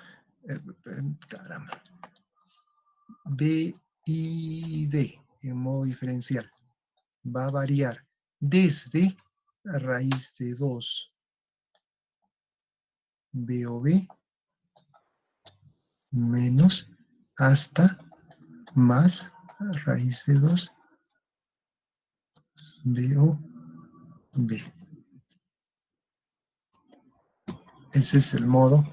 Caramba. BID, el modo diferencial, va a variar desde raíz de 2 BOB menos hasta más raíz de 2 BOB. Ese es el modo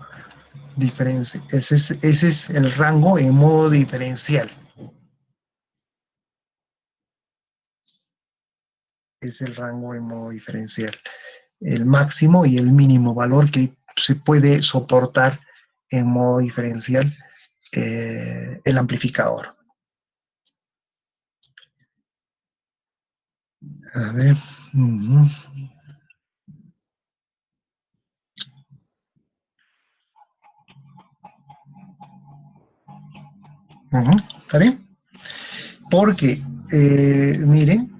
diferencial. Ese es el rango en modo diferencial. Es el rango en modo diferencial. El máximo y el mínimo valor que se puede soportar en modo diferencial el amplificador. A ver. ¿Está bien? Porque, miren,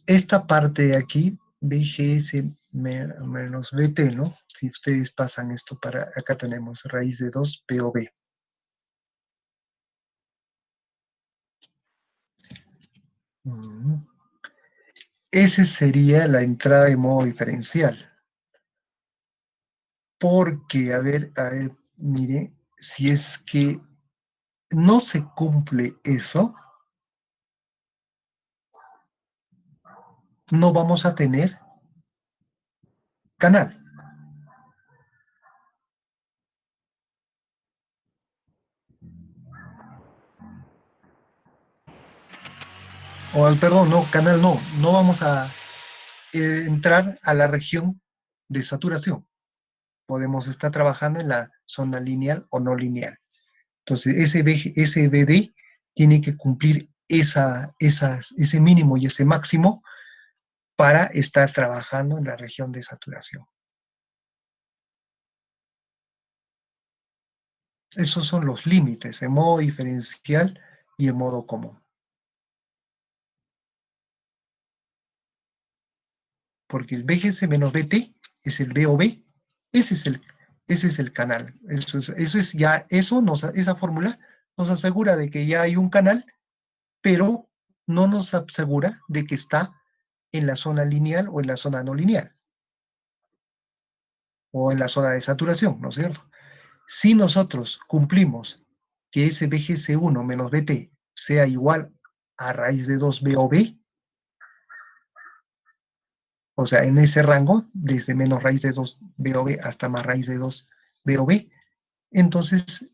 esta parte de aquí, BGS menos BT, ¿no? Si ustedes pasan esto para, acá tenemos raíz de 2 POB. Esa sería la entrada de modo diferencial. Porque, a ver, mire, si es que no se cumple eso, no vamos a tener canal. Perdón, no, canal no. No vamos a entrar a la región de saturación. Podemos estar trabajando en la zona lineal o no lineal. Entonces, ese BD tiene que cumplir ese mínimo y ese máximo para estar trabajando en la región de saturación. Esos son los límites en modo diferencial y en modo común. Porque el BGS menos BT es el BOB, ese es el canal. Esa fórmula nos asegura de que ya hay un canal, pero no nos asegura de que está en la zona lineal o en la zona no lineal, o en la zona de saturación, ¿no es cierto? Si nosotros cumplimos que ese BGS1 menos BT sea igual a raíz de 2 BOB, o sea, en ese rango, desde menos raíz de 2 BOB hasta más raíz de 2 BOB, entonces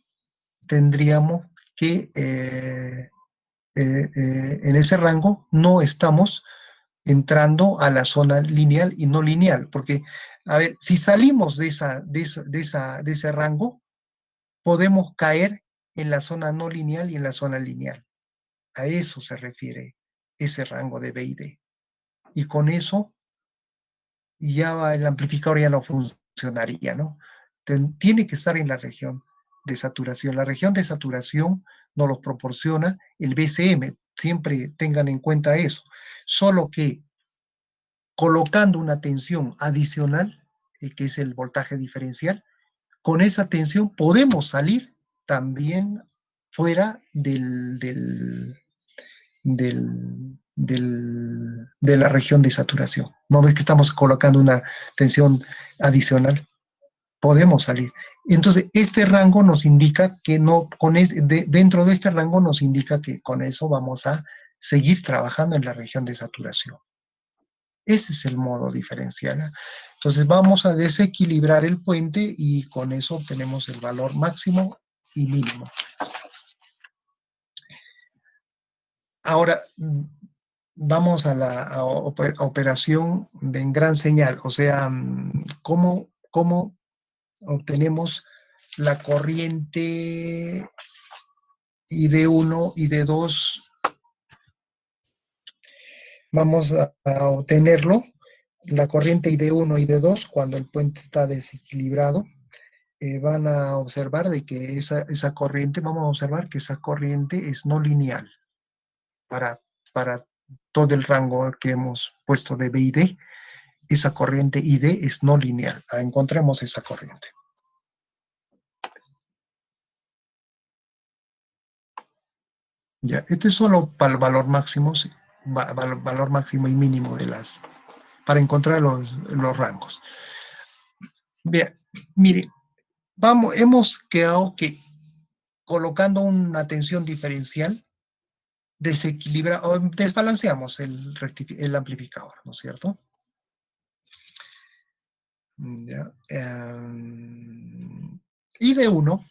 tendríamos que en ese rango no estamos entrando a la zona lineal y no lineal, porque, a ver, si salimos de ese rango, podemos caer en la zona no lineal y en la zona lineal. A eso se refiere ese rango de B y D. Y con eso ya el amplificador ya no funcionaría, ¿no? Tiene que estar en la región de saturación. La región de saturación nos lo proporciona el BCM. Siempre tengan en cuenta eso. Solo que colocando una tensión adicional, que es el voltaje diferencial, con esa tensión podemos salir también fuera de la región de saturación. ¿No ves que estamos colocando una tensión adicional? Podemos salir. Entonces, este rango nos indica que no, dentro de este rango nos indica que con eso vamos a seguir trabajando en la región de saturación. Ese es el modo diferencial. Entonces vamos a desequilibrar el puente y con eso obtenemos el valor máximo y mínimo. Ahora, vamos a la operación de en gran señal, o sea, ¿cómo obtenemos la corriente ID1 y ID2? Vamos a obtenerlo, la corriente ID1 y ID2 cuando el puente está desequilibrado. Van a observar de que esa corriente, vamos a observar que esa corriente es no lineal para todo el rango que hemos puesto de B y D. Esa corriente ID es no lineal. Encontremos esa corriente. Ya, este es solo para el valor máximo, valor máximo y mínimo para encontrar los rangos. Bien, mire, hemos quedado que colocando una tensión diferencial desequilibra o desbalanceamos el amplificador, ¿no es cierto? Ya, y de 1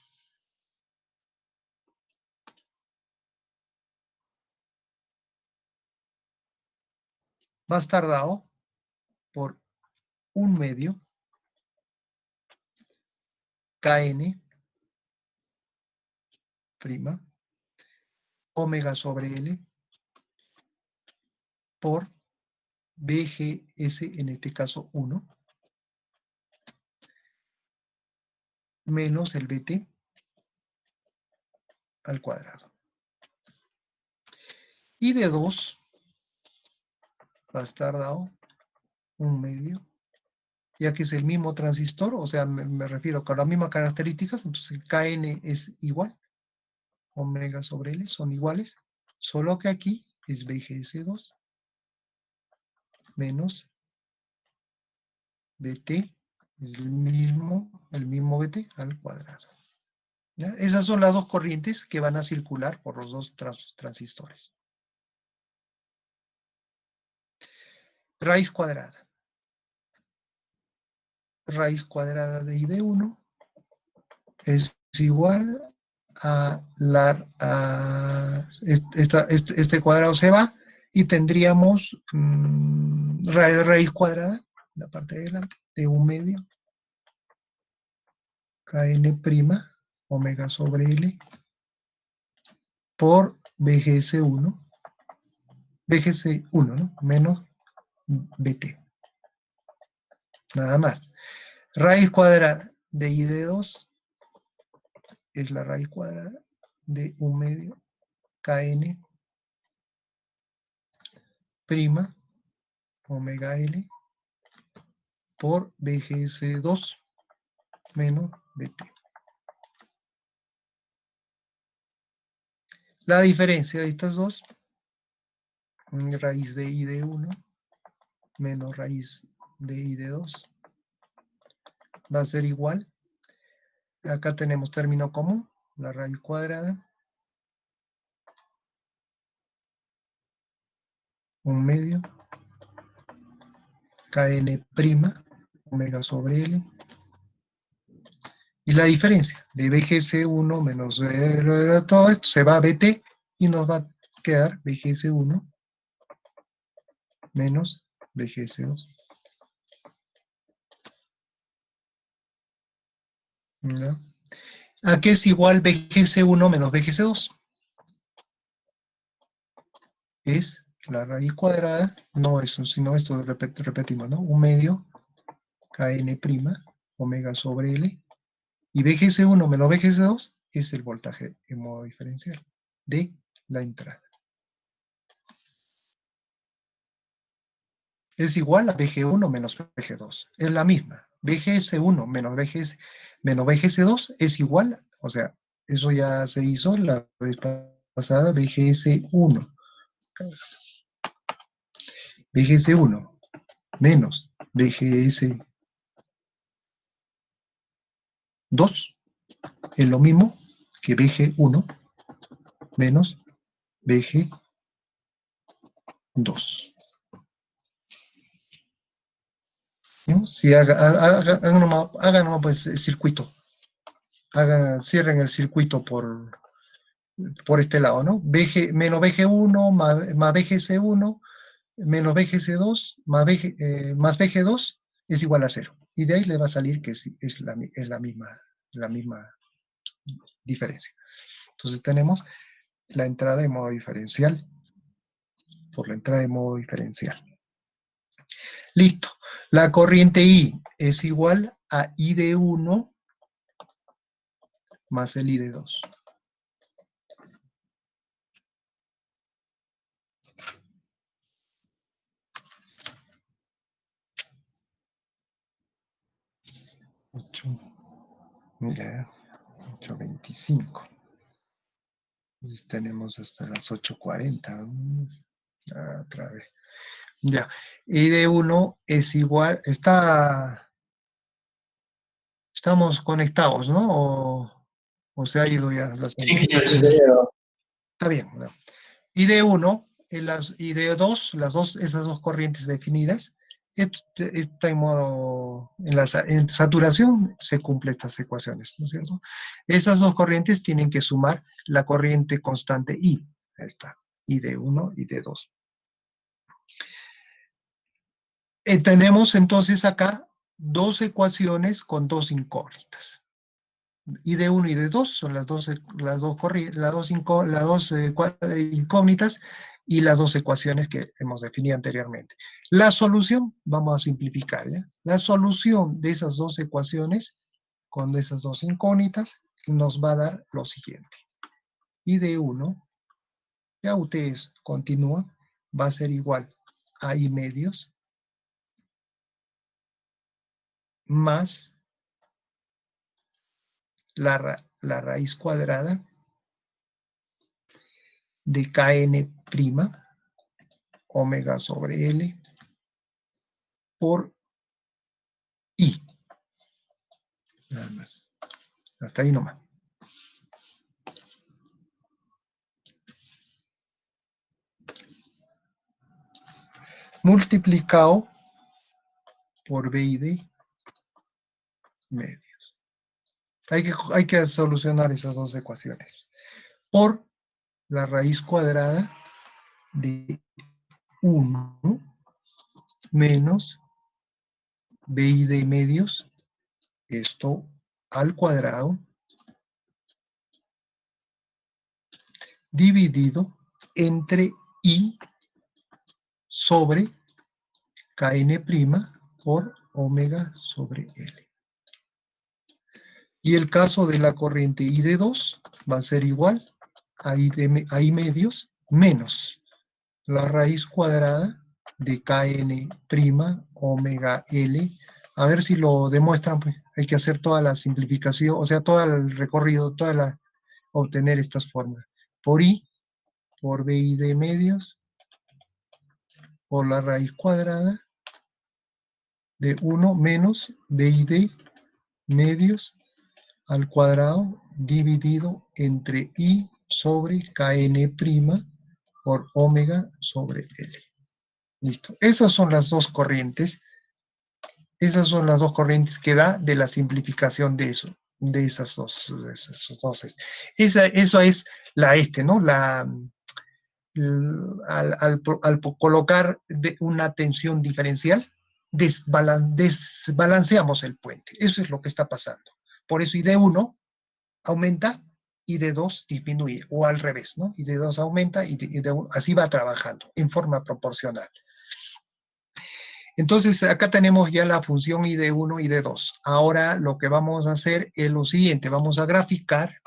va a estar dado por 1/2 Kn prima omega sobre L por BGS, en este caso 1, menos el BT al cuadrado. Y de 2 va a estar dado 1/2, ya que es el mismo transistor, o sea, me refiero con las mismas características, entonces Kn es igual, omega sobre L son iguales, solo que aquí es BGS2 menos BT, el mismo BT al cuadrado. ¿Ya? Esas son las dos corrientes que van a circular por los dos transistores. Raíz cuadrada. Raíz cuadrada de ID1 es igual a este cuadrado se va y tendríamos raíz cuadrada, la parte de delante, de 1/2 Kn' omega sobre L por BGS1, BGS1, ¿no? Menos BT. Nada más. Raíz cuadrada de I de 2 es la raíz cuadrada de 1/2 Kn prima omega L por BGS2 menos BT. La diferencia de estas dos, raíz de I de 1 menos raíz de I de 2, va a ser igual. Acá tenemos término común, la raíz cuadrada, 1/2 Kn prima omega sobre L. Y la diferencia de BGS1 menos todo esto se va a BT y nos va a quedar BGS1 menos BGS2. ¿Ya? ¿A qué es igual BGS1 menos BGS2? Es la raíz cuadrada, no eso, sino esto repetimos, ¿no? 1/2 Kn prima omega sobre L. Y BGS1 menos BGS2 es el voltaje en modo diferencial de la entrada. Es igual a BG1 menos BG2. Es la misma. BGS1 menos BGS2 es igual, o sea, eso ya se hizo la vez pasada, BGS1. BGS1 menos BGS 2 es lo mismo que BG1 menos BG2. ¿No? Si hagan nomás pues el circuito. Cierren el circuito por este lado, ¿no? Menos BG1 más BGC1 menos BGC2 más BG2 es igual a 0. Y de ahí le va a salir que es la misma diferencia. Entonces tenemos la entrada de modo diferencial por la entrada de modo diferencial. Listo. La corriente I es igual a I de 1 más el I de 2. Mira, 8:25. Y tenemos hasta las 8:40. Otra vez. Ya. I de 1 es igual. Estamos conectados, ¿no? O se ha ido ya la señal. Sí, Sí, genial. señor. Está bien, ¿no? Y de 1 y de 2, esas dos corrientes definidas, está en modo, en saturación se cumplen estas ecuaciones, ¿no es cierto? Esas dos corrientes tienen que sumar la corriente constante I. Ahí está, I de 1 y de 2. Tenemos entonces acá dos ecuaciones con dos incógnitas. I de 1 y de 2 son las dos incógnitas y las dos ecuaciones que hemos definido anteriormente. La solución, vamos a simplificar, ¿ya? La solución de esas dos ecuaciones con esas dos incógnitas nos va a dar lo siguiente. I de 1, ya ustedes continúan, va a ser igual a I medios más la raíz cuadrada de Kn' omega sobre L por I. Nada más. Hasta ahí nomás. Multiplicado por B y D medios. Hay que solucionar esas dos ecuaciones. Por la raíz cuadrada de 1 menos B y D medios, esto al cuadrado, dividido entre I sobre Kn' por omega sobre L. Y el caso de la corriente I de 2 va a ser igual a I medios menos la raíz cuadrada de Kn' omega L. A ver si lo demuestran, pues hay que hacer toda la simplificación, o sea, todo el recorrido, obtener estas fórmulas. Por I, por B y D medios, por la raíz cuadrada de 1 menos B y D medios al cuadrado dividido entre I sobre Kn' por omega sobre L. Listo. Esas son las dos corrientes. Esas son las dos corrientes que da de la simplificación de eso, de esas dos. Eso es la ¿no? Al colocar una tensión diferencial, desbalanceamos el puente. Eso es lo que está pasando. Por eso I de 1 aumenta y de 2 disminuye, o al revés, ¿no? Y de 2 aumenta y de 1, así va trabajando en forma proporcional. Entonces, acá tenemos ya la función I de 1 y de 2. Ahora lo que vamos a hacer es lo siguiente, vamos a graficar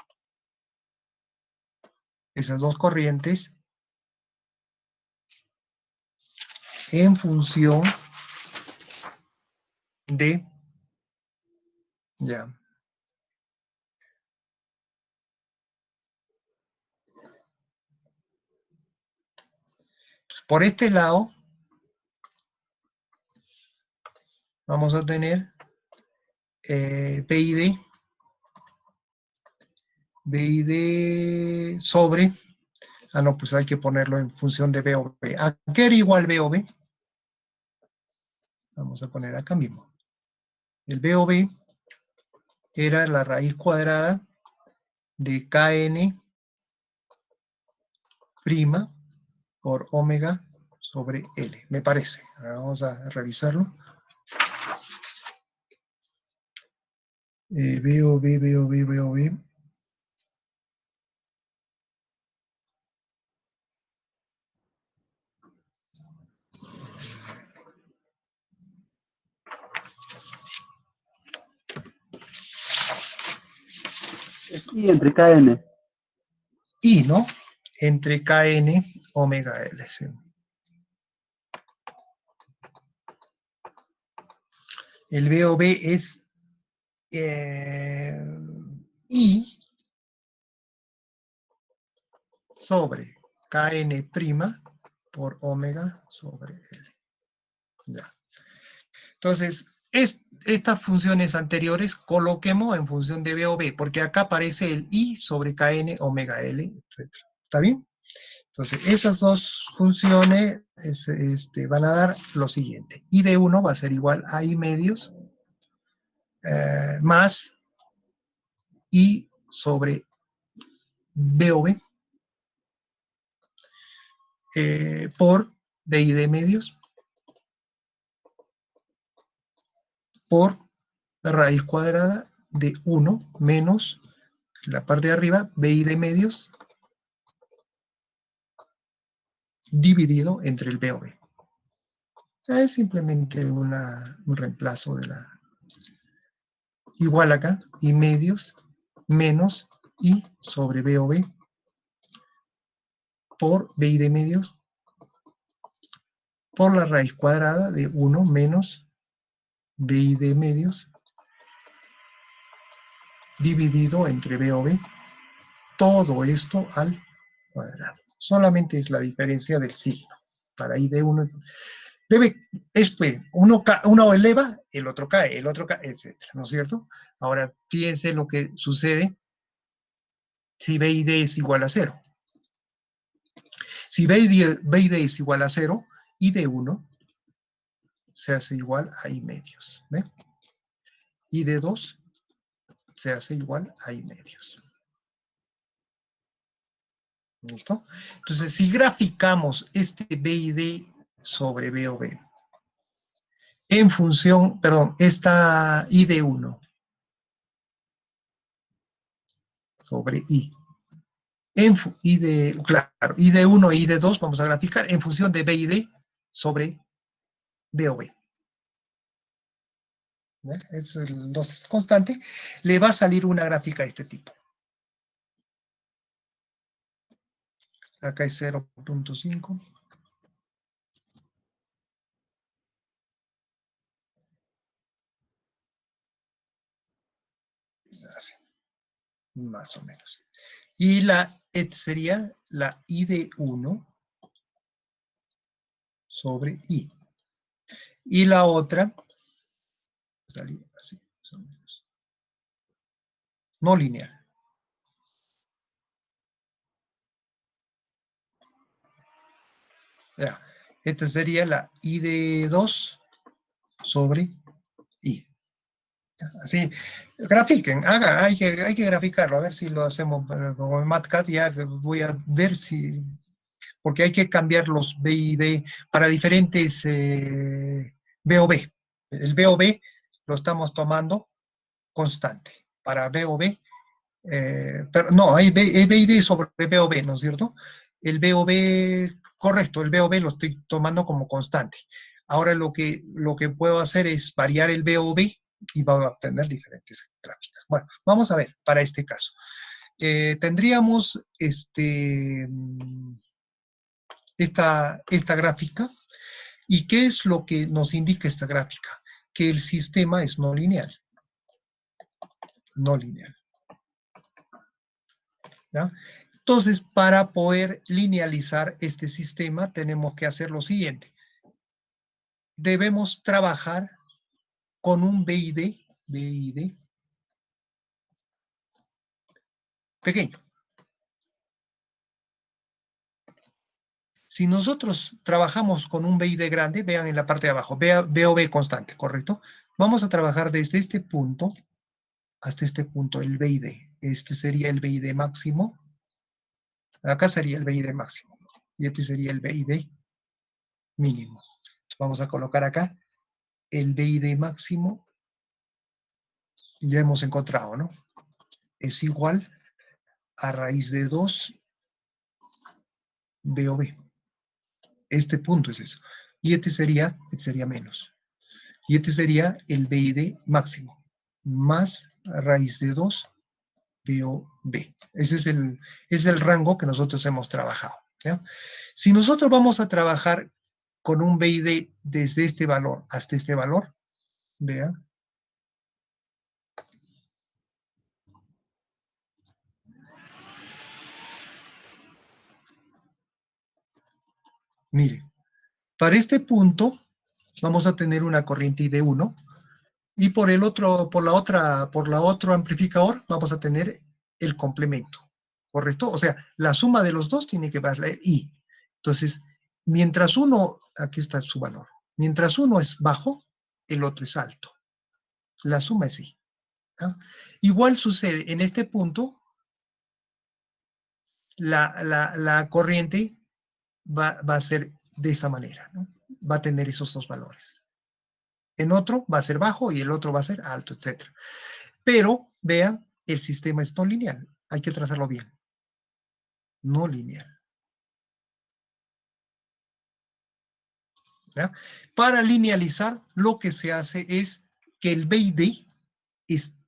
esas dos corrientes en función de, ya, por este lado vamos a tener P y D B y D sobre, no, pues hay que ponerlo en función de B o B. ¿A qué era igual B o B? Vamos a poner acá mismo. El B o B era la raíz cuadrada de Kn prima por omega sobre L, me parece. Vamos a revisarlo. B o B, B o B, B o B. Y entre KN. Y, ¿no? Entre Kn omega L. Sí. El B o B es I sobre Kn prima por omega sobre L. Ya. Entonces, estas funciones anteriores coloquemos en función de B o B, porque acá aparece el I sobre Kn omega L, etc. ¿Está bien? Entonces, esas dos funciones van a dar lo siguiente. I de 1 va a ser igual a I medios más I sobre B o B por BI de medios por la raíz cuadrada de 1 menos la parte de arriba, BI de medios, dividido entre el B o B. Es simplemente un reemplazo de la igual acá, I medios menos I sobre B o B por BI de medios por la raíz cuadrada de 1 menos BI de medios dividido entre B o B. Todo esto al cuadrado. Solamente es la diferencia del signo. Para I de 1 pues, uno eleva, el otro cae, etc. ¿No es cierto? Ahora, fíjense lo que sucede si B y D es igual a 0. Si B y D es igual a 0, I de 1 se hace igual a I medios. ¿Ve? I de 2 se hace igual a I medios. ¿Listo? Entonces, si graficamos este B y D sobre B o B, en función, perdón, esta I de 1 sobre I, claro, I de 1 e I de 2 vamos a graficar en función de B y D sobre B o B. Es el 2 es constante, le va a salir una gráfica de este tipo. Acá es 0.5. Así, más o menos. Y esta sería la I de 1 sobre I. Y la otra, salir así, más o menos. No lineal. Ya. Esta sería la I de 2 sobre I. Así, grafiquen, hay que graficarlo, a ver si lo hacemos con el MatCat, ya voy a ver si, porque hay que cambiar los B y D para diferentes B o B. El B o B lo estamos tomando constante. Para B o B, pero no, hay B y D sobre B o B, ¿no es cierto? El B o B, correcto, el B o B lo estoy tomando como constante. Ahora lo que puedo hacer es variar el B o B y voy a obtener diferentes gráficas. Bueno, vamos a ver para este caso. Tendríamos esta gráfica. ¿Y qué es lo que nos indica esta gráfica? Que el sistema es no lineal. No lineal. ¿Ya? Entonces, para poder linealizar este sistema, tenemos que hacer lo siguiente. Debemos trabajar con un BID pequeño. Si nosotros trabajamos con un BID grande, vean en la parte de abajo, BOB constante, ¿correcto? Vamos a trabajar desde este punto hasta este punto, el BID. Este sería el BID máximo. Acá sería el BID máximo. Y este sería el BID mínimo. Vamos a colocar acá el BID máximo. Ya hemos encontrado, ¿no? Es igual a raíz de 2 BOB. Este punto es eso. Y este sería menos. Y este sería el BID máximo, más raíz de 2 BOB. Ese es el rango que nosotros hemos trabajado, ¿ya? Si nosotros vamos a trabajar con un BID desde este valor hasta este valor, vean, miren, para este punto vamos a tener una corriente ID1 y por el otro, por la otro amplificador vamos a tener el complemento, ¿correcto? O sea, la suma de los dos tiene que valer I. Entonces, mientras uno, aquí está su valor, mientras uno es bajo, el otro es alto. La suma es I. ¿Ah? Igual sucede en este punto, la corriente va a ser de esa manera, ¿no? Va a tener esos dos valores. En otro va a ser bajo y el otro va a ser alto, etc. Pero, vean, el sistema es no lineal. Hay que trazarlo bien. No lineal. ¿Ya? Para linealizar, lo que se hace es que el BID,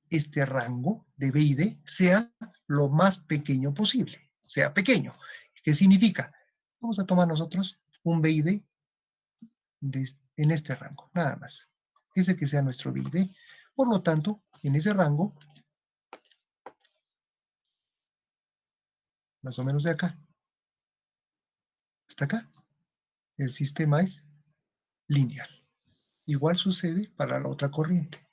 este rango de BID, sea lo más pequeño posible. Sea pequeño. ¿Qué significa? Vamos a tomar nosotros un BID en este rango, nada más. Ese que sea nuestro BID. Por lo tanto, en ese rango, más o menos de acá, hasta acá, el sistema es lineal. Igual sucede para la otra corriente.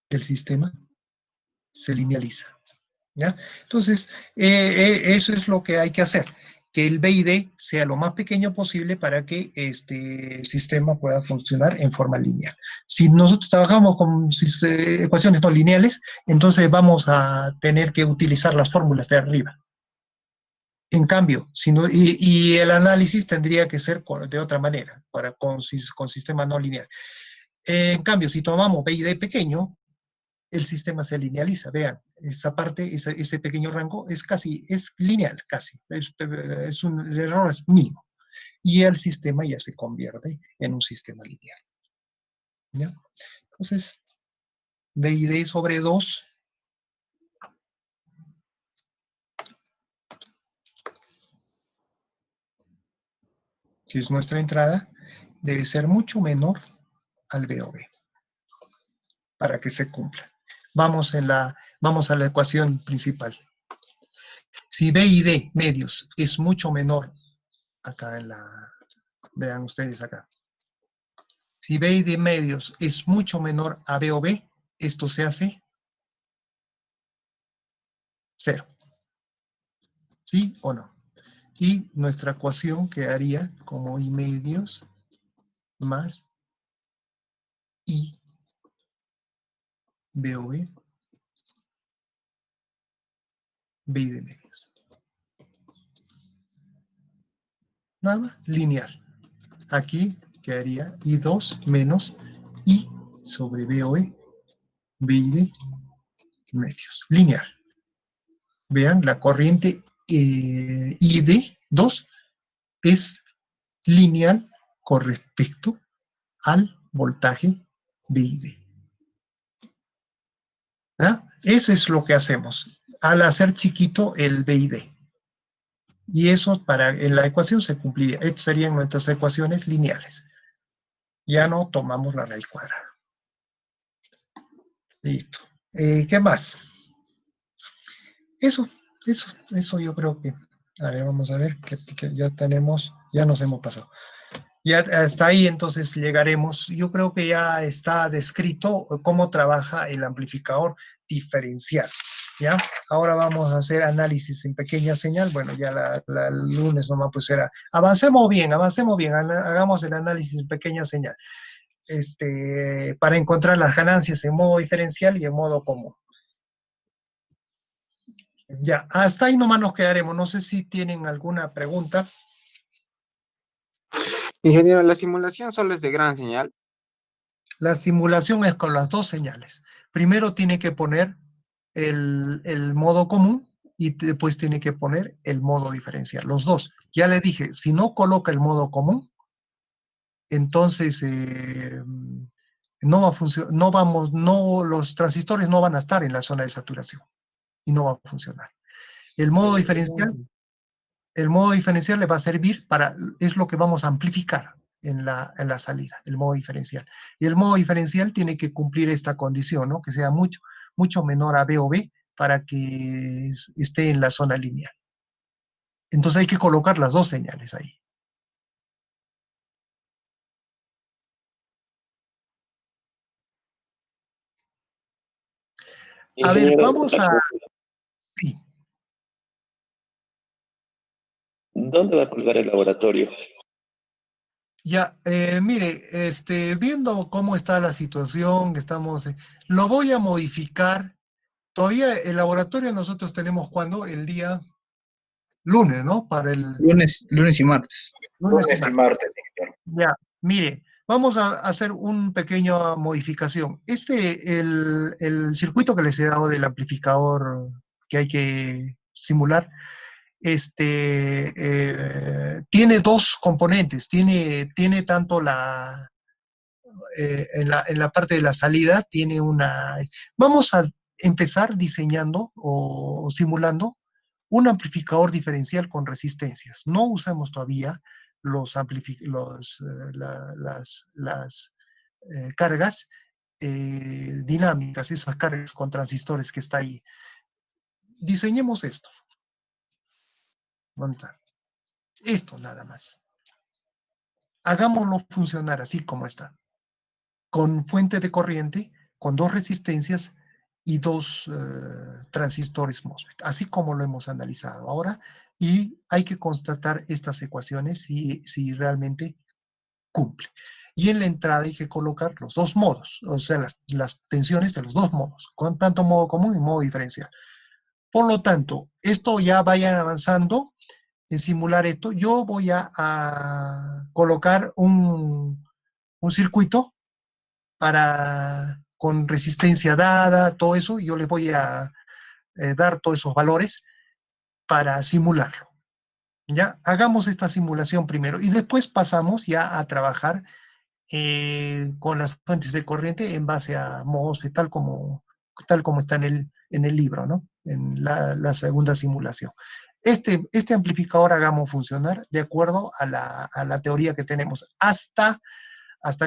El sistema se linealiza. ¿Ya? Entonces, eso es lo que hay que hacer, que el BID sea lo más pequeño posible para que este sistema pueda funcionar en forma lineal. Si nosotros trabajamos con ecuaciones no lineales, entonces vamos a tener que utilizar las fórmulas de arriba. En cambio, y el análisis tendría que ser de otra manera, con sistema no lineal. En cambio, si tomamos BID pequeño, el sistema se linealiza. Vean, esa parte, ese pequeño rango es lineal, casi. El error es mínimo. Y el sistema ya se convierte en un sistema lineal. ¿Ya? Entonces, BID sobre 2. Que es nuestra entrada, debe ser mucho menor al BOB para que se cumpla. Vamos a la ecuación principal. Si BID medios es mucho menor, acá vean ustedes acá. Si BID medios es mucho menor a BOB, esto se hace 0. ¿Sí o no? Y nuestra ecuación quedaría como I medios más I BOB BID medios. Nada más, lineal. Aquí quedaría I2 menos I sobre BOE, BID medios. Lineal. Vean, la corriente ID2 es lineal con respecto al voltaje BID. ¿Ah? Eso es lo que hacemos al hacer chiquito el BID. Y eso en la ecuación se cumpliría. Estas serían nuestras ecuaciones lineales. Ya no tomamos la raíz cuadrada. Listo. ¿Qué más? Eso yo creo que, a ver, vamos a ver, que ya tenemos, ya nos hemos pasado. Ya hasta ahí entonces llegaremos. Yo creo que ya está descrito cómo trabaja el amplificador diferencial. ¿Ya? Ahora vamos a hacer análisis en pequeña señal. Bueno, ya el lunes nomás pues será. Avancemos bien, hagamos el análisis en pequeña señal. Para encontrar las ganancias en modo diferencial y en modo común. Ya, hasta ahí nomás nos quedaremos. No sé si tienen alguna pregunta. Ingeniero, la simulación solo es de gran señal. La simulación es con las dos señales. Primero tiene que poner el modo común y después tiene que poner el modo diferencial. Los dos. Ya le dije, si no coloca el modo común, entonces no va a funcionar, los transistores no van a estar en la zona de saturación y no va a funcionar. El modo diferencial El modo diferencial le va a servir es lo que vamos a amplificar en la salida, el modo diferencial. Y el modo diferencial tiene que cumplir esta condición, ¿no? Que sea mucho menor a B o B para que esté en la zona lineal. Entonces hay que colocar las dos señales ahí. A ver, Ingeniero, vamos a... Sí, ¿dónde va a colgar el laboratorio? ya, mire, viendo cómo está la situación, lo voy a modificar. Todavía el laboratorio nosotros tenemos cuando el día lunes, ¿no? Para el Lunes y martes. lunes y Lunes y martes. martes, ingeniero. Ya, mire, vamos a hacer una pequeña modificación. El circuito que les he dado del amplificador que hay que simular, tiene dos componentes. Tiene tanto en la parte de la salida, tiene una... Vamos a empezar diseñando o simulando un amplificador diferencial con resistencias. No usemos todavía las cargas dinámicas, esas cargas con transistores que está ahí. Diseñemos esto. ¿Dónde está? Esto nada más. Hagámoslo funcionar así como está. Con fuente de corriente, con dos resistencias y dos transistores MOSFET, así como lo hemos analizado ahora, y hay que constatar estas ecuaciones si realmente cumple. Y en la entrada hay que colocar los dos modos, o sea, las tensiones de los dos modos, con tanto modo común y modo diferencial. Por lo tanto, esto ya vayan avanzando en simular esto. Yo voy a colocar un circuito con resistencia dada, todo eso, yo les voy a dar todos esos valores para simularlo. ¿Ya? Hagamos esta simulación primero y después pasamos ya a trabajar con las fuentes de corriente en base a MOSFET, tal como está en el libro, ¿no? En la segunda simulación. Este amplificador hagamos funcionar de acuerdo a la teoría que tenemos hasta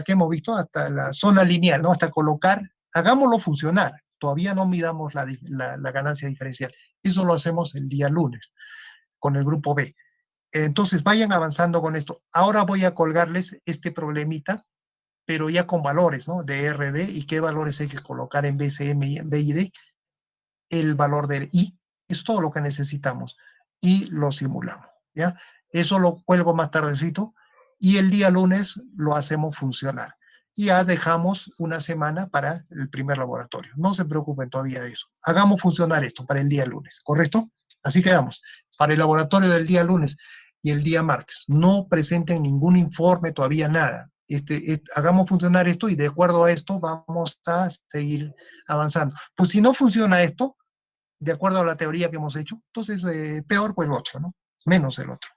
que hemos visto, hasta la zona lineal, ¿no? Hasta colocar, hagámoslo funcionar. Todavía no midamos la ganancia diferencial. Eso lo hacemos el día lunes con el grupo B. Entonces, vayan avanzando con esto. Ahora voy a colgarles este problemita, pero ya con valores, ¿no? De RD y qué valores hay que colocar en BCM y en BID, el valor del I, es todo lo que necesitamos y lo simulamos, ¿ya? Eso lo cuelgo más tardecito y el día lunes lo hacemos funcionar. Y ya dejamos una semana para el primer laboratorio. No se preocupen todavía de eso. Hagamos funcionar esto para el día lunes, ¿correcto? Así quedamos. Para el laboratorio del día lunes y el día martes. No presenten ningún informe, todavía nada. Hagamos funcionar esto y de acuerdo a esto vamos a seguir avanzando. Pues si no funciona esto, de acuerdo a la teoría que hemos hecho, entonces peor pues el otro, ¿no? Menos el otro.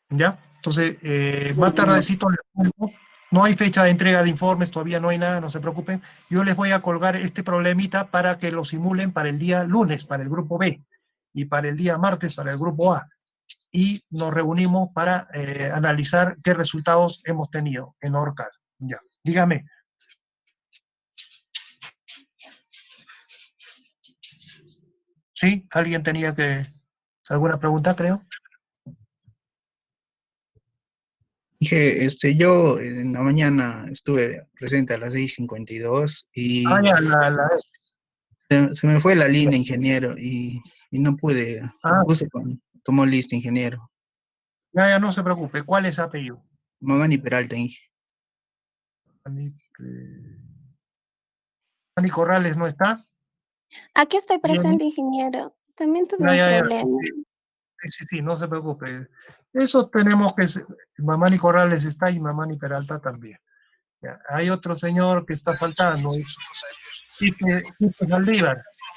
¿Ya? Entonces, más tardecito, no hay fecha de entrega de informes, todavía no hay nada, no se preocupen. Yo les voy a colgar este problemita para que lo simulen para el día lunes, para el grupo B, y para el día martes, para el grupo A. Y nos reunimos para analizar qué resultados hemos tenido en ORCAD. Ya, dígame. ¿Sí? ¿Alguien tenía alguna pregunta, creo? Dije, yo en la mañana estuve presente a las 6:52 Ah, y ya, se me fue la línea, ingeniero, y no pude, ah, justo cuando tomó lista, ingeniero. ya, no se preocupe. ¿Cuál es apellido? Mamani Peralta, Ani, Ani Corrales no está. Aquí estoy Jenny, presente, ingeniero. También tuve ya, un ya, ya. problema. Sí, no se preocupe. Eso tenemos que, Mamani Corrales está y Mamani Peralta también. Ya. Hay otro señor que está faltando, Quique Saldívar.